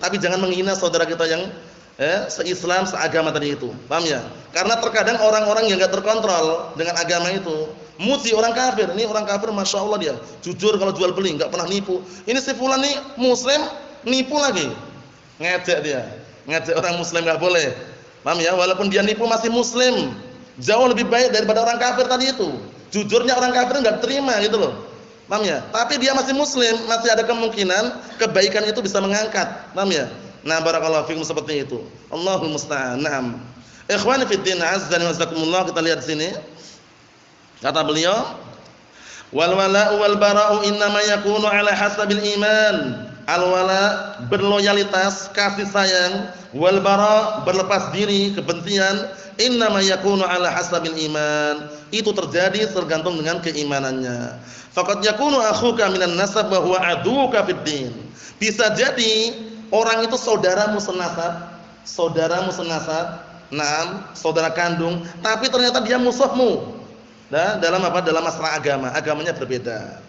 tapi jangan menghina saudara kita yang se-Islam, seagama tadi itu. Paham ya? Karena terkadang orang-orang yang enggak terkontrol dengan agama itu muji orang kafir. Ini orang kafir Masya Allah dia jujur kalau jual beli, enggak pernah nipu. Ini si fulan nih Muslim, nipu lagi. Ngejek dia. Ngejek orang Muslim enggak boleh. Paham ya? Walaupun dia nipu masih Muslim, jauh lebih baik daripada orang kafir tadi itu. Jujurnya orang kafir enggak terima gitu loh. Paham ya? Tapi dia masih Muslim, masih ada kemungkinan kebaikan itu bisa mengangkat. Paham ya? Nah, barakallahu fikum, seperti itu. Allahul musta'an. Naam. Ikhwani fid din, azzani wa jazakumullah, kita lihat sini. Kata beliau, wal wala'u wal bara'u innama yakunu ala hasabil iman. Al-wala berloyalitas, kasih sayang, wal bara berlepas diri, kebencian, innama yakunu ala hasabil iman. Itu terjadi tergantung dengan keimanannya. Faqad yakunu akhuka minan nasab wa huwa aduka fid din. Bisa jadi orang itu saudaramu senasab, naam, saudara kandung, tapi ternyata dia musuhmu. Nah, dalam apa? Dalam masalah agama, agamanya berbeda.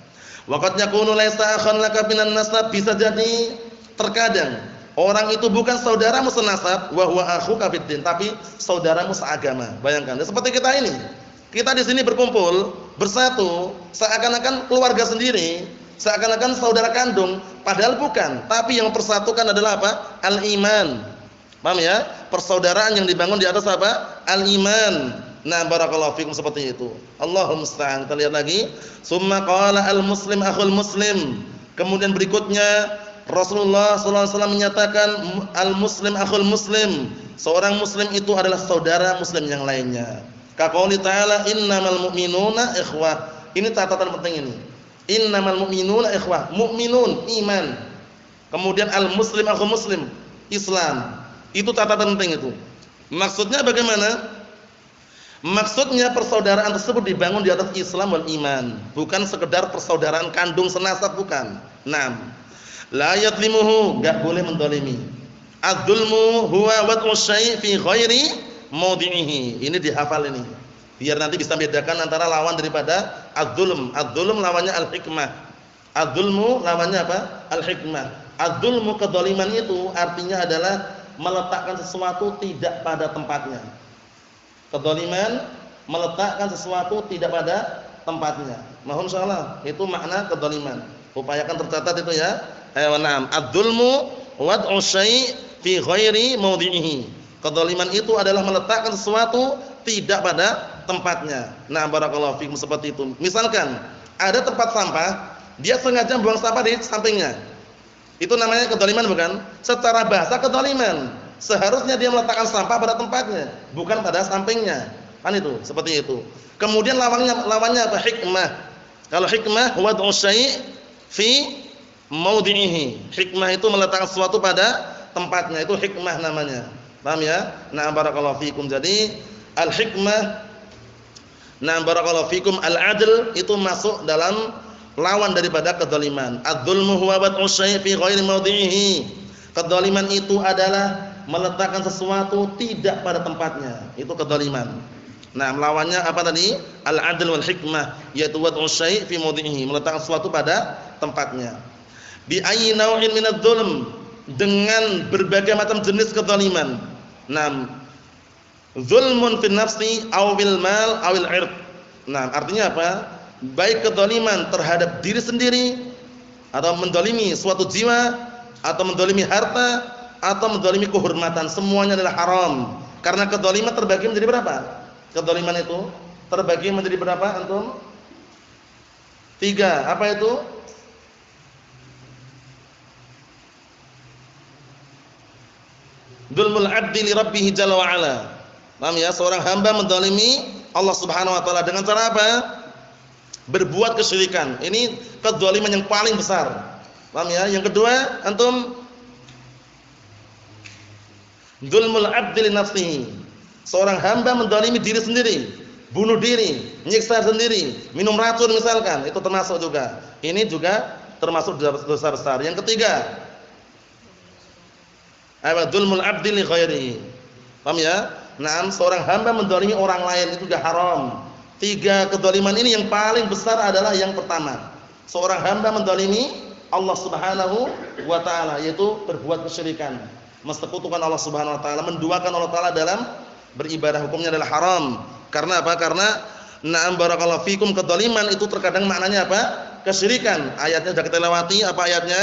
Waqad yakunu laisa akhan laka minan nasab, bisa jadi terkadang orang itu bukan saudaramu senasab, wa huwa akhuka fiddin, tapi saudaramu seagama. Bayangkan, seperti kita ini. Kita di sini berkumpul, bersatu, seakan-akan keluarga sendiri, seakan-akan saudara kandung, padahal bukan. Tapi yang mempersatukan adalah apa? Al-iman. Paham ya? Persaudaraan yang dibangun di atas apa? Al-iman. Nah, barakallahu fikum, seperti itu. Allahumma musta'an. Kita lihat lagi. Summa qala al-muslim akhul muslim. Kemudian berikutnya Rasulullah sallallahu alaihi wasallam menyatakan al-muslim akhul muslim. Seorang muslim itu adalah saudara muslim yang lainnya. Kaqouli ta'ala innamal mu'minuna ikhwah. Ini catatan penting ini. Innamal mu'minuna ikhwah. Mu'minun iman. Kemudian al-muslim akhul muslim, Islam. Itu catatan penting itu. Maksudnya bagaimana? Maksudnya persaudaraan tersebut dibangun di atas Islam wal iman, bukan sekedar persaudaraan kandung senasab, bukan. Naam. La yadlimuhu, enggak boleh mendolimi. Adzulmu huwa wad'u syai' fi ghairi mawdi'ihi. Ini dihafal ini. Biar nanti bisa bedakan antara lawan daripada adzulm. Adzulm lawannya al-hikmah. Adzulmu lawannya apa? Al-hikmah. Adzulmu, kedzaliman itu artinya adalah meletakkan sesuatu tidak pada tempatnya. Kedzaliman meletakkan sesuatu tidak pada tempatnya. Mohon insyaallah itu makna kedzaliman. Upayakan tercatat itu ya. Ayo na'am. Adzulmu wad'u syai' fi ghairi mawdi'ihi. Kedzaliman itu adalah meletakkan sesuatu tidak pada tempatnya. Nah, barakallahu fikum, seperti itu. Misalkan ada tempat sampah, dia sengaja buang sampah di sampingnya. Itu namanya kedzaliman bukan? Secara bahasa kedzaliman. Seharusnya dia meletakkan sampah pada tempatnya, bukan pada sampingnya. Kan itu, seperti itu. Kemudian lawannya apa? Hikmah. Kalau hikmah wad'u syai' fi mawdi'ihi. Hikmah itu meletakkan sesuatu pada tempatnya, itu hikmah namanya. Paham ya? Nah, barakallahu fikum. Jadi al-hikmah, nah barakallahu fikum, al-adl itu masuk dalam lawan daripada kedzaliman. Adz-dzulmu huwa wad'u syai' fi ghairi mawdi'ihi. Kedzaliman itu adalah meletakkan sesuatu tidak pada tempatnya, itu kedzaliman. Nah, lawannya apa tadi? Al-'adl wal hikmah, yaitu wad'u syai' fi mawdi'ihi, meletakkan sesuatu pada tempatnya. Bi ayyi naw'in minadz-dzulm, dengan berbagai macam jenis kedzaliman. Nah, zulmun fil nafsi aw bil mal aw al 'ird. Nah, artinya apa? Baik kedzaliman terhadap diri sendiri, atau mendolimi suatu jiwa, atau mendolimi harta, atau mendolimi kehormatan, semuanya adalah haram. Karena kedzaliman terbagi menjadi berapa? Kedzaliman itu terbagi menjadi berapa antum? 3. Apa itu? Dzulmul 'abdi li rabbih jalla wa 'ala. Paham ya? Seorang hamba mendolimi Allah Subhanahu wa taala dengan cara apa? Berbuat kesyirikan. Ini kedzaliman yang paling besar. Paham ya? Yang kedua, antum dzulmul 'abdi li nafsihi. Seorang hamba mendolimi diri sendiri, bunuh diri, nyiksa sendiri, minum racun misalkan, itu termasuk juga. Ini juga termasuk dosa besar. Yang ketiga, dzulmul 'abdi li ghairihi. Paham ya? Naam, seorang hamba mendolimi orang lain itu juga haram. 3 kedzaliman ini yang paling besar adalah yang pertama. Seorang hamba mendolimi Allah Subhanahu wa taala, yaitu berbuat kesyirikan, mensekutukan Allah Subhanahu wa taala, menduakan Allah taala dalam beribadah, hukumnya adalah haram. Karena apa? Karena na'am barakallahu fikum, kedzaliman itu terkadang maknanya apa? Kesyirikan. Ayatnya sudah kita lewati, apa ayatnya?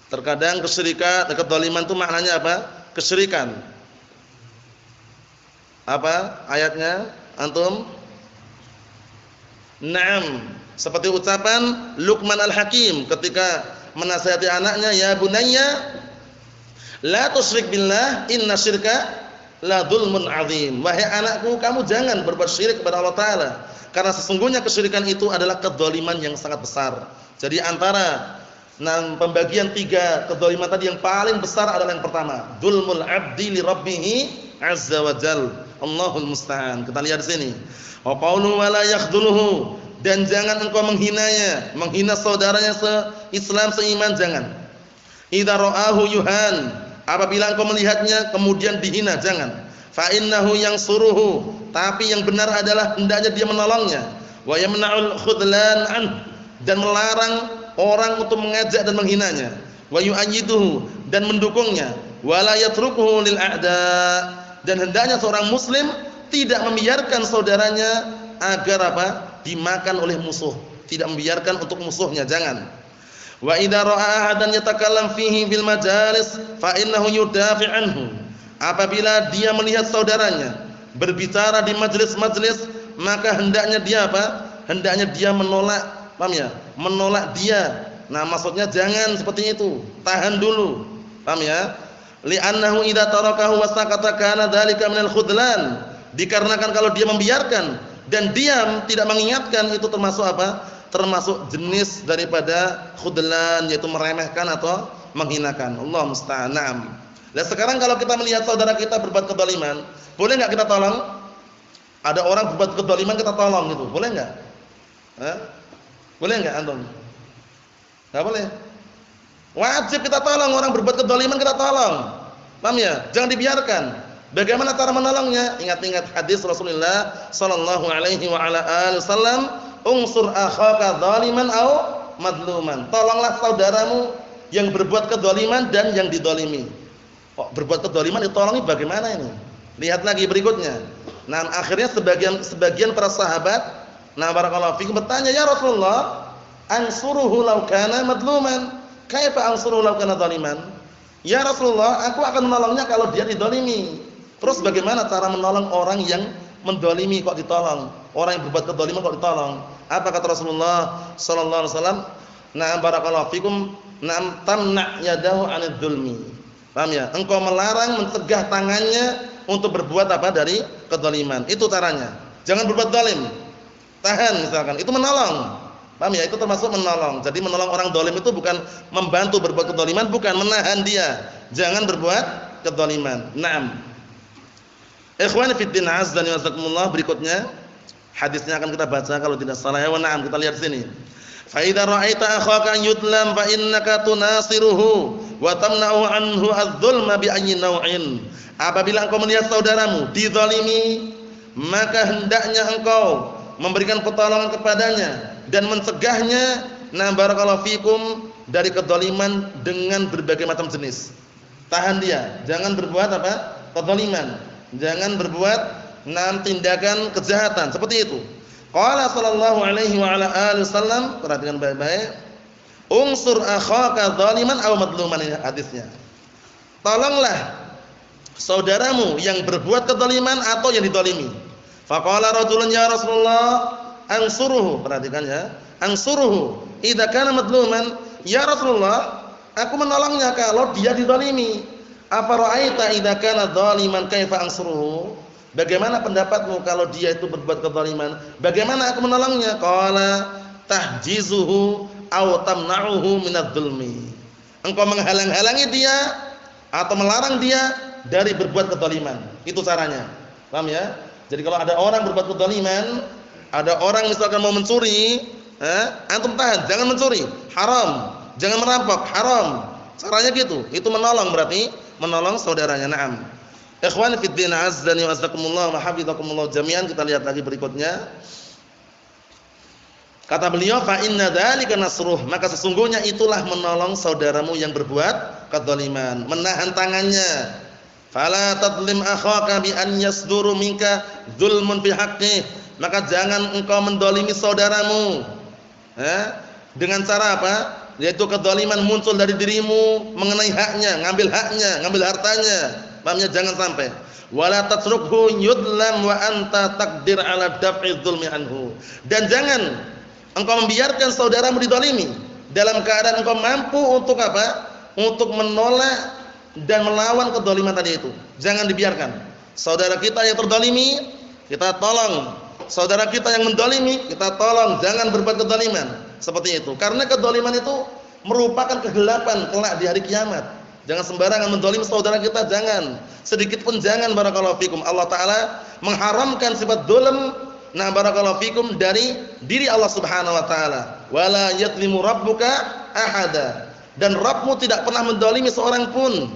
Terkadang kesyirikan, kedzaliman itu maknanya apa? Kesyirikan. Apa ayatnya? Antum? Naam, seperti ucapan Luqman Al-Hakim ketika menasihati anaknya, ya bunayya la tusyrik billah inna syirka la dzulmun 'adzim. Wahai anakku, kamu jangan berbuat syirik kepada Allah Ta'ala. Karena sesungguhnya kesyirikan itu adalah kedzaliman yang sangat besar. Jadi antara pembagian 3 kedzaliman tadi yang paling besar adalah yang pertama, dzulmul 'abdi li rabbih 'azza wa jalla. Allahul musta'an. Kita lihat di sini. Wa qawlu wa la yakhdhuluhu, dan jangan engkau menghinanya, menghina saudaranya se-Islam, seiman, jangan. Idza ra'ahu yuhan, apabila engkau melihatnya kemudian dihina, jangan. Fa innahu yansuruhu, tapi yang benar adalah hendaknya dia menolongnya. Wa yamna'ul khudlan an, dan melarang orang untuk mengajak dan menghinanya. Wa yu'ayyiduhu, dan mendukungnya. Wa la yatrukuhu lil a'da, dan hendaknya seorang muslim tidak membiarkan saudaranya agar apa? Dimakan oleh musuh, tidak membiarkan untuk musuhnya, jangan. Wa idza ra'a ahadan yatakallam fihi fil majalis fa innahu yudafi' anhu, apabila dia melihat saudaranya berbicara di majelis-majelis, maka hendaknya dia apa? Hendaknya dia menolak, paham ya? Menolak dia. Nah, maksudnya jangan seperti itu, tahan dulu, paham ya? Li'annahu idza tarakahu wasaqata kana dzalika minal khudlan, dikarenakan kalau dia membiarkan dan diam tidak mengingatkan, itu termasuk apa? Termasuk jenis daripada khudlan, yaitu meremehkan atau menghinakan. Allah musta'an. Nah, sekarang kalau kita melihat saudara kita berbuat kezaliman, boleh enggak kita tolong? Ada orang berbuat kezaliman kita tolong gitu, boleh enggak? Boleh enggak antum? Enggak boleh. Wajib kita tolong orang berbuat kezaliman, kita tolong. Paham ya? Jangan dibiarkan. Bagaimana cara menolongnya? Ingat-ingat hadis Rasulullah sallallahu alaihi wa ala alihi wasallam, "Unsur akhaka zaliman aw madluman." Tolonglah saudaramu yang berbuat kezaliman dan yang dizalimi. Kok berbuat kezaliman ditolongi bagaimana ini? Lihat lagi berikutnya. Nah, akhirnya sebagian para sahabat, barakallahu fikum, bertanya, "Ya Rasulullah, ansuruhu law kana madluman, kaifa ansuruhu law kana zaliman?" Ya Rasulullah, aku akan menolongnya kalau dia dizalimi. Terus bagaimana cara menolong orang yang mendolimi kok ditolong? Orang yang berbuat kezaliman kok ditolong? Apa kata Rasulullah sallallahu alaihi wasallam? Na'am barakallahu fikum, na'am tamna' yadahu 'anil dzulmi. Paham ya? Engkau melarang, mencegah tangannya untuk berbuat apa? Dari kezaliman. Itu caranya. Jangan berbuat zalim. Tahan misalkan. Itu menolong. Paham ya? Itu termasuk menolong. Jadi menolong orang zalim itu bukan membantu berbuat kezaliman, bukan, menahan dia. Jangan berbuat kezaliman. Naam. Ikhwani fid din, azza wa jazakumullah, berikutnya hadisnya akan kita baca kalau tidak salah ya. Naam, kita lihat sini. Fa idza ra'aita akhaka yudlam fa innaka tunasiruhu wa tamna'u anhu adz-dzulma bi ayyi naw'in. Apabila engkau melihat saudaramu dizalimi, maka hendaknya engkau memberikan pertolongan kepadanya dan mencegahnya, na barakallahu fikum, dari kezaliman dengan berbagai macam jenis. Tahan dia, jangan berbuat apa? Kezaliman. Jangan berbuat tindakan kejahatan seperti itu. Qala sallallahu alaihi wa ala alihi wasallam, perhatikan baik-baik. Unsur akhaka zaliman aw madluman, ini hadisnya. Tolonglah saudaramu yang berbuat kezaliman atau yang dizalimi. Faqala rajulun ya Rasulullah ansuruhu, perhatikan ya. Ansuruhu idza kana madluman, ya Rasulullah, aku menolongnya kalau dia dizalimi. Afara'aita idza kana zaliman kaifa ansuruhu? Bagaimana pendapatmu kalau dia itu berbuat kezaliman? Bagaimana aku menolongnya? Qala tahjizuhu aw tamna'uhu minadz-dzulmi. Engkau menghalang-halangi dia atau melarang dia dari berbuat kezaliman. Itu caranya. Paham ya? Jadi kalau ada orang berbuat kezaliman, ada orang misalkan mau mencuri, antum tahan, jangan mencuri, haram. Jangan merampok, haram. Caranya gitu. Itu menolong, berarti menolong saudaranya. Naam. Ikhwan fid din, azzani wa azakumullah wa hafizakumullah jami'an. Kita lihat lagi berikutnya. Kata beliau, fa inna dzalika nasruh, maka sesungguhnya itulah menolong saudaramu yang berbuat kedzaliman, menahan tangannya. Fala tadlim akhaka bi an yasduru minka dzulmun fi haqqih, maka jangan engkau mendolimi saudaramu dengan cara apa? Yaitu kedzaliman muncul dari dirimu mengenai haknya, ngambil hartanya. Pahamnya? Jangan sampai. Wala tatrukhu yudlam wa anta taqdir ala daf'i dzulmi anhu. Dan jangan engkau membiarkan saudaramu dizalimi dalam keadaan engkau mampu untuk apa? Untuk menolak dan melawan kedzaliman tadi itu. Jangan dibiarkan. Saudara kita yang terdolimi, kita tolong. Saudara kita yang mendolimi, kita tolong. Jangan berbuat kedoliman. Seperti itu. Karena kedoliman itu merupakan kegelapan kelak di hari kiamat. Jangan sembarangan mendolimi saudara kita, jangan. Sedikit pun jangan, barakallahu fikum. Allah Ta'ala mengharamkan sifat dolim, nah barakallahu fikum, dari diri Allah Subhanahu Wa Ta'ala. Wala yadlimu rabbuka ahada. Dan Rabbmu tidak pernah mendolimi seorang pun.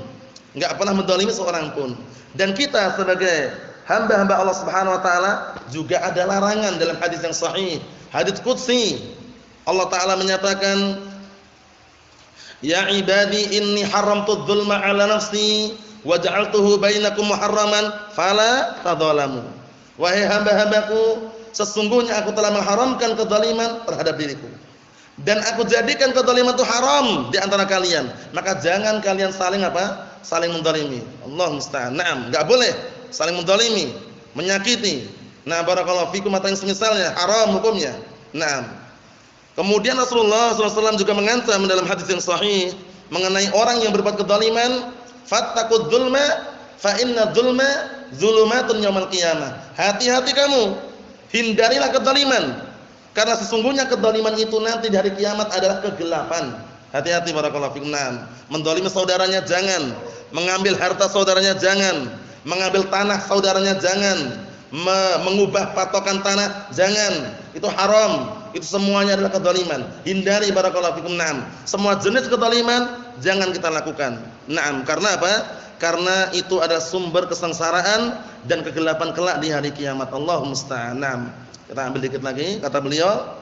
Enggak pernah mendolimi seorang pun. Dan kita sebagai hamba-hamba Allah Subhanahu Wa Ta'ala juga ada larangan dalam hadis yang sahih, hadis qudsi. Allah Ta'ala menyatakan, ya ibadi inni haramtu dzulma ala nafsi wa ja'altuhu bainakum muharraman fala tadzalamu. Wahai hamba-hambaku, sesungguhnya aku telah mengharamkan kezaliman terhadap diriku, dan aku jadikan kezaliman itu haram di antara kalian, maka jangan kalian saling apa? Saling menzalimi. Allah musta'an. Naam, enggak boleh saling menzalimi, menyakiti. Nah, barakallahu fikum, atau yang semisalnya, haram hukumnya. Naam. Kemudian Rasulullah SAW juga mengancam dalam hadis yang sahih mengenai orang yang berbuat kezaliman, fattaqud dzulma fa inna dzulma dzulumatun yaumil qiyamah. Hati-hati kamu, hindarilah kezaliman, karena sesungguhnya kezaliman itu nanti di hari kiamat adalah kegelapan. Hati-hati barakallahu fikum. Menzalimi saudaranya jangan, mengambil harta saudaranya jangan, mengambil tanah saudaranya jangan, mengubah patokan tanah jangan. Itu haram. Itu semuanya adalah kezaliman. Hindari barakallahu fikum. Semua jenis kezaliman jangan kita lakukan. Karena apa? Karena itu adalah sumber kesengsaraan dan kegelapan kelak di hari kiamat. Allahumma musta'an. Kita ambil dikit lagi, kata beliau,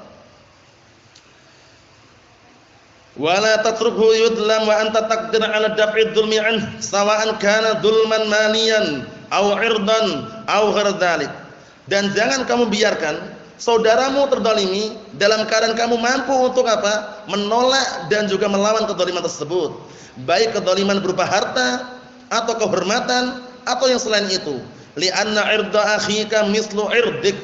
wala tatrukhu yudlam wa anta taqdir 'ala daf'i dzulmi anhu sawa'an kana dzulman maliyan aw 'irdan aw ghair dzalik. Dan jangan kamu biarkan saudaramu terdolimi dalam keadaan kamu mampu untuk apa? Menolak dan juga melawan kezaliman tersebut, baik kezaliman berupa harta atau kehormatan atau yang selain itu. Li'anna 'irda akhika mislu 'irdik,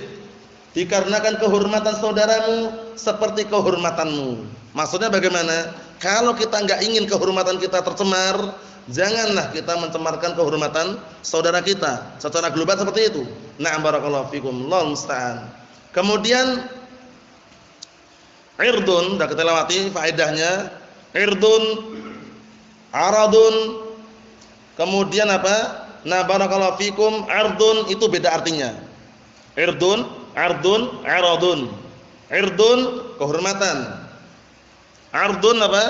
dikarenakan kehormatan saudaramu seperti kehormatanmu. Maksudnya bagaimana? Kalau kita enggak ingin kehormatan kita tercemar, janganlah kita mencemarkan kehormatan saudara kita. Secara global seperti itu. Na'am barakallahu fikum. Allahu musta'an. Kemudian irdun, sudah kita lewati faedahnya. Irdun, aradun. Kemudian apa? Nah barakallahu fikum, ardun itu beda artinya. Irdun, ardun, aradun. Irdun kehormatan. Ardun apa?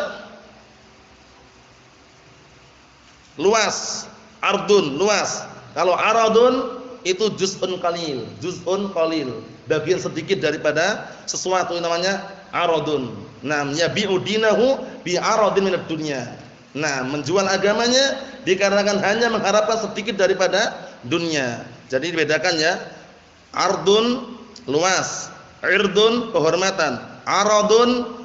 Luas. Ardun luas. Kalau aradun itu juz'un qalil, juz'un qalil, bagian sedikit daripada sesuatu yang namanya aradun. Yabi'u dinahu bi aradin minad dunya. Menjual agamanya dikarenakan hanya mengharapkan sedikit daripada dunia. Jadi dibedakan ya. Ardun luas, irdun kehormatan, aradun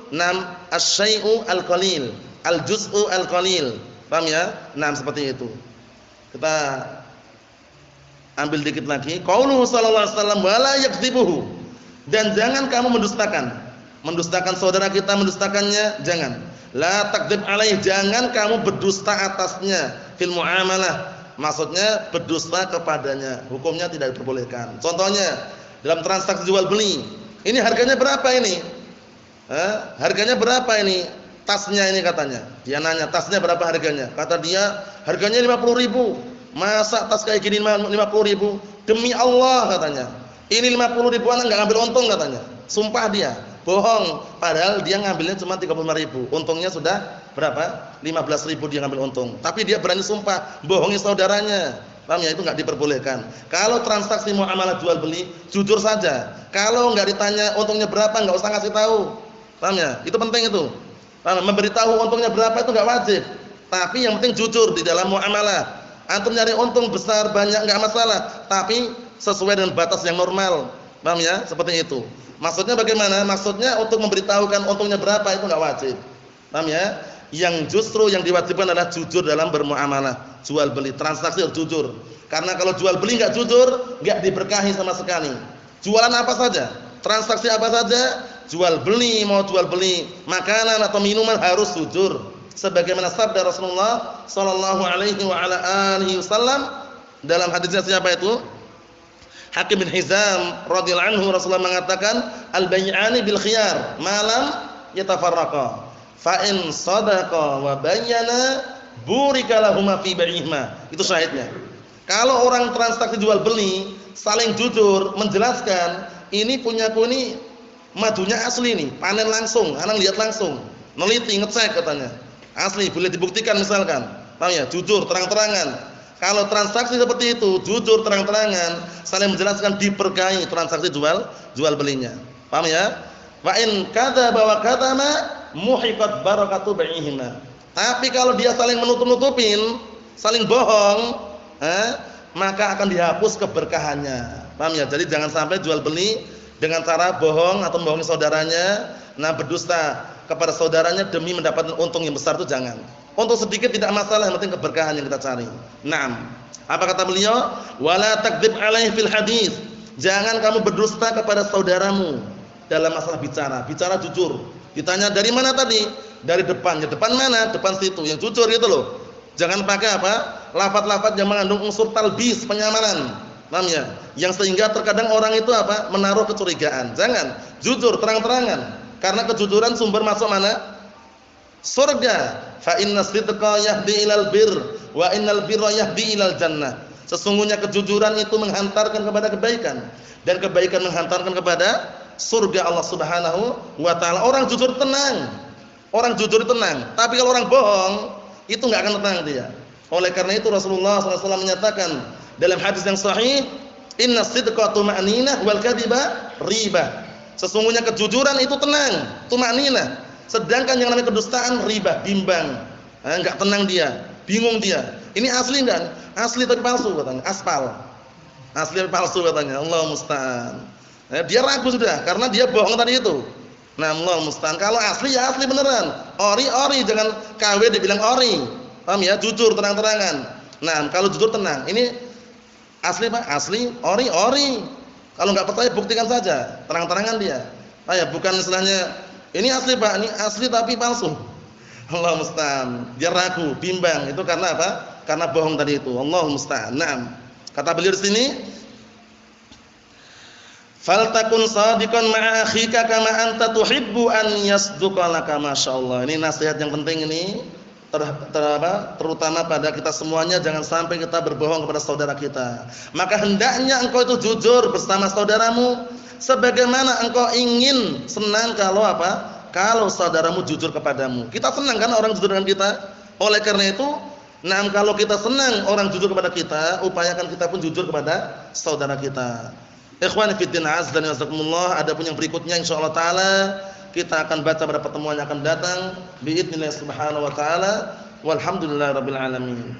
asy-syai'u al-qalil, al-juz'u al-qalil. Paham ya? Seperti itu. Kita ambil dikit lagi. Qauluhu sallallahu alaihi wasallam wala yakdzibuhu. Dan jangan kamu mendustakan saudara kita, mendustakannya jangan. La takdzib alaih, jangan kamu berdusta atasnya fil muamalah. Maksudnya berdusta kepadanya. Hukumnya tidak diperbolehkan. Contohnya dalam transaksi jual beli. Ini harganya berapa ini? Harganya berapa ini? Tasnya ini katanya. Dia nanya, tasnya berapa harganya? Kata dia, harganya 50.000. Masa tas kayak gini 50.000? Demi Allah katanya. Ini 50.000 anak enggak ngambil untung katanya. Sumpah dia, bohong. Padahal dia ngambilnya cuma 35.000. Untungnya sudah berapa? 15.000 dia ngambil untung. Tapi dia berani sumpah, bohongi saudaranya. Paham ya? Itu enggak diperbolehkan. Kalau transaksi muamalah jual beli, jujur saja. Kalau enggak ditanya untungnya berapa, enggak usah ngasih tahu. Paham ya? Itu penting itu. Paham? Memberitahu untungnya berapa itu enggak wajib. Tapi yang penting jujur di dalam muamalah. Antum nyari untung besar banyak enggak masalah, tapi sesuai dengan batas yang normal. Paham ya? Seperti itu. Maksudnya bagaimana? Maksudnya untuk memberitahukan untungnya berapa itu enggak wajib. Paham ya? Yang justru yang diwajibkan adalah jujur dalam bermuamalah, jual beli, transaksi harus jujur. Karena kalau jual beli enggak jujur, enggak diberkahi sama sekali. Jualan apa saja, transaksi apa saja, jual beli, mau jual beli makanan atau minuman harus jujur. Sebagaimana sabda Rasulullah sallallahu alaihi wa ala alihi wasallam, Dalam hadisnya siapa itu? Hakim bin Hizam radhiyallahu anhu, Rasulullah mengatakan al-bay'ani bil khiyar malam yatafarraqa fa in sadaqa wa bayyana burika lahuma fi bai'ihima. Itu syahidnya. Kalau orang transaksi jual beli saling jujur menjelaskan, ini punyaku ini madunya asli nih, panen langsung, anak lihat langsung, neliti ngecek katanya. Asli, boleh dibuktikan misalkan. Paham ya? Jujur terang-terangan. Kalau transaksi seperti itu, jujur terang-terangan, saling menjelaskan, diberkahi transaksi jual belinya. Paham ya? Wa in kadzaba wa katama muhiqat barakatu bai'ihima. Tapi kalau dia saling menutup-nutupin, saling bohong, maka akan dihapus keberkahannya. Paham ya? Jadi jangan sampai jual beli dengan cara bohong atau membohongi saudaranya, berdusta kepada saudaranya demi mendapatkan untung yang besar, itu jangan. Untuk sedikit tidak masalah, yang penting keberkahan yang kita cari. Naam. Apa kata beliau? Wala takdzib alaihi fil hadis. Jangan kamu berdusta kepada saudaramu dalam masalah bicara. Bicara jujur. Ditanya dari mana tadi? Dari depan. Ya depan mana? Depan situ. Yang jujur gitu loh. Jangan pakai apa? Lafaz-lafaz yang mengandung unsur talbis, penyamaran. Paham ya? Yang sehingga terkadang orang itu apa? Menaruh kecurigaan. Jangan. Jujur, terang-terangan. Karena kejujuran sumber masuk mana? Surga. Fa inna sidqa yahdi ilal bir wa innal birra yahdi ilal jannah. Sesungguhnya kejujuran itu menghantarkan kepada kebaikan, dan kebaikan menghantarkan kepada surga Allah Subhanahu wa taala. Orang jujur tenang. Orang jujur tenang. Tapi kalau orang bohong, itu enggak akan tenang dia. Oleh karena itu Rasulullah SAW menyatakan dalam hadis yang sahih, inna sidqa tuma'ninah wal kadhiba riba. Sesungguhnya kejujuran itu tenang, tuma'ninah. Sedangkan yang namanya kedustaan riba, bimbang. Enggak tenang dia, bingung dia. Ini asli enggak? Asli tapi palsu katanya, aspal. Asli tapi palsu katanya. Allah musta'an. Dia ragu sudah karena dia bohong tadi itu. Nah, Allah musta'an. Kalau asli ya asli beneran. Ori, jangan KW dibilang ori. Paham ya? Jujur terang-terangan. Nah, kalau jujur tenang. Ini asli Pak, asli, ori. Kalau enggak percaya buktikan saja, terang-terangan dia. Bukan istilahnya ini asli Pak, ini asli tapi palsu. Allah musta'an. Dia ragu, bimbang. Itu karena apa? Karena bohong tadi itu. Allah musta'an. Naam. Kata beliau di sini, faltakun shadiqan ma'a akhika kama anta tuhibbu an yasduqa laka. Masyaallah. Ini nasihat yang penting ini. Terutama pada kita semuanya, jangan sampai kita berbohong kepada saudara kita. Maka hendaknya engkau itu jujur bersama saudaramu sebagaimana engkau ingin senang kalau apa? Kalau saudaramu jujur kepadamu. Kita senang kan orang jujur dengan kita? Oleh karena itu, kalau kita senang orang jujur kepada kita, upayakan kita pun jujur kepada saudara kita. Ikhwani fiddin azza wa jazakumullah. Adapun yang berikutnya insyaallah taala kita akan baca pada pertemuan yang akan datang biidznillah subhanahu wa taala. Walhamdulillahirabbil alamin.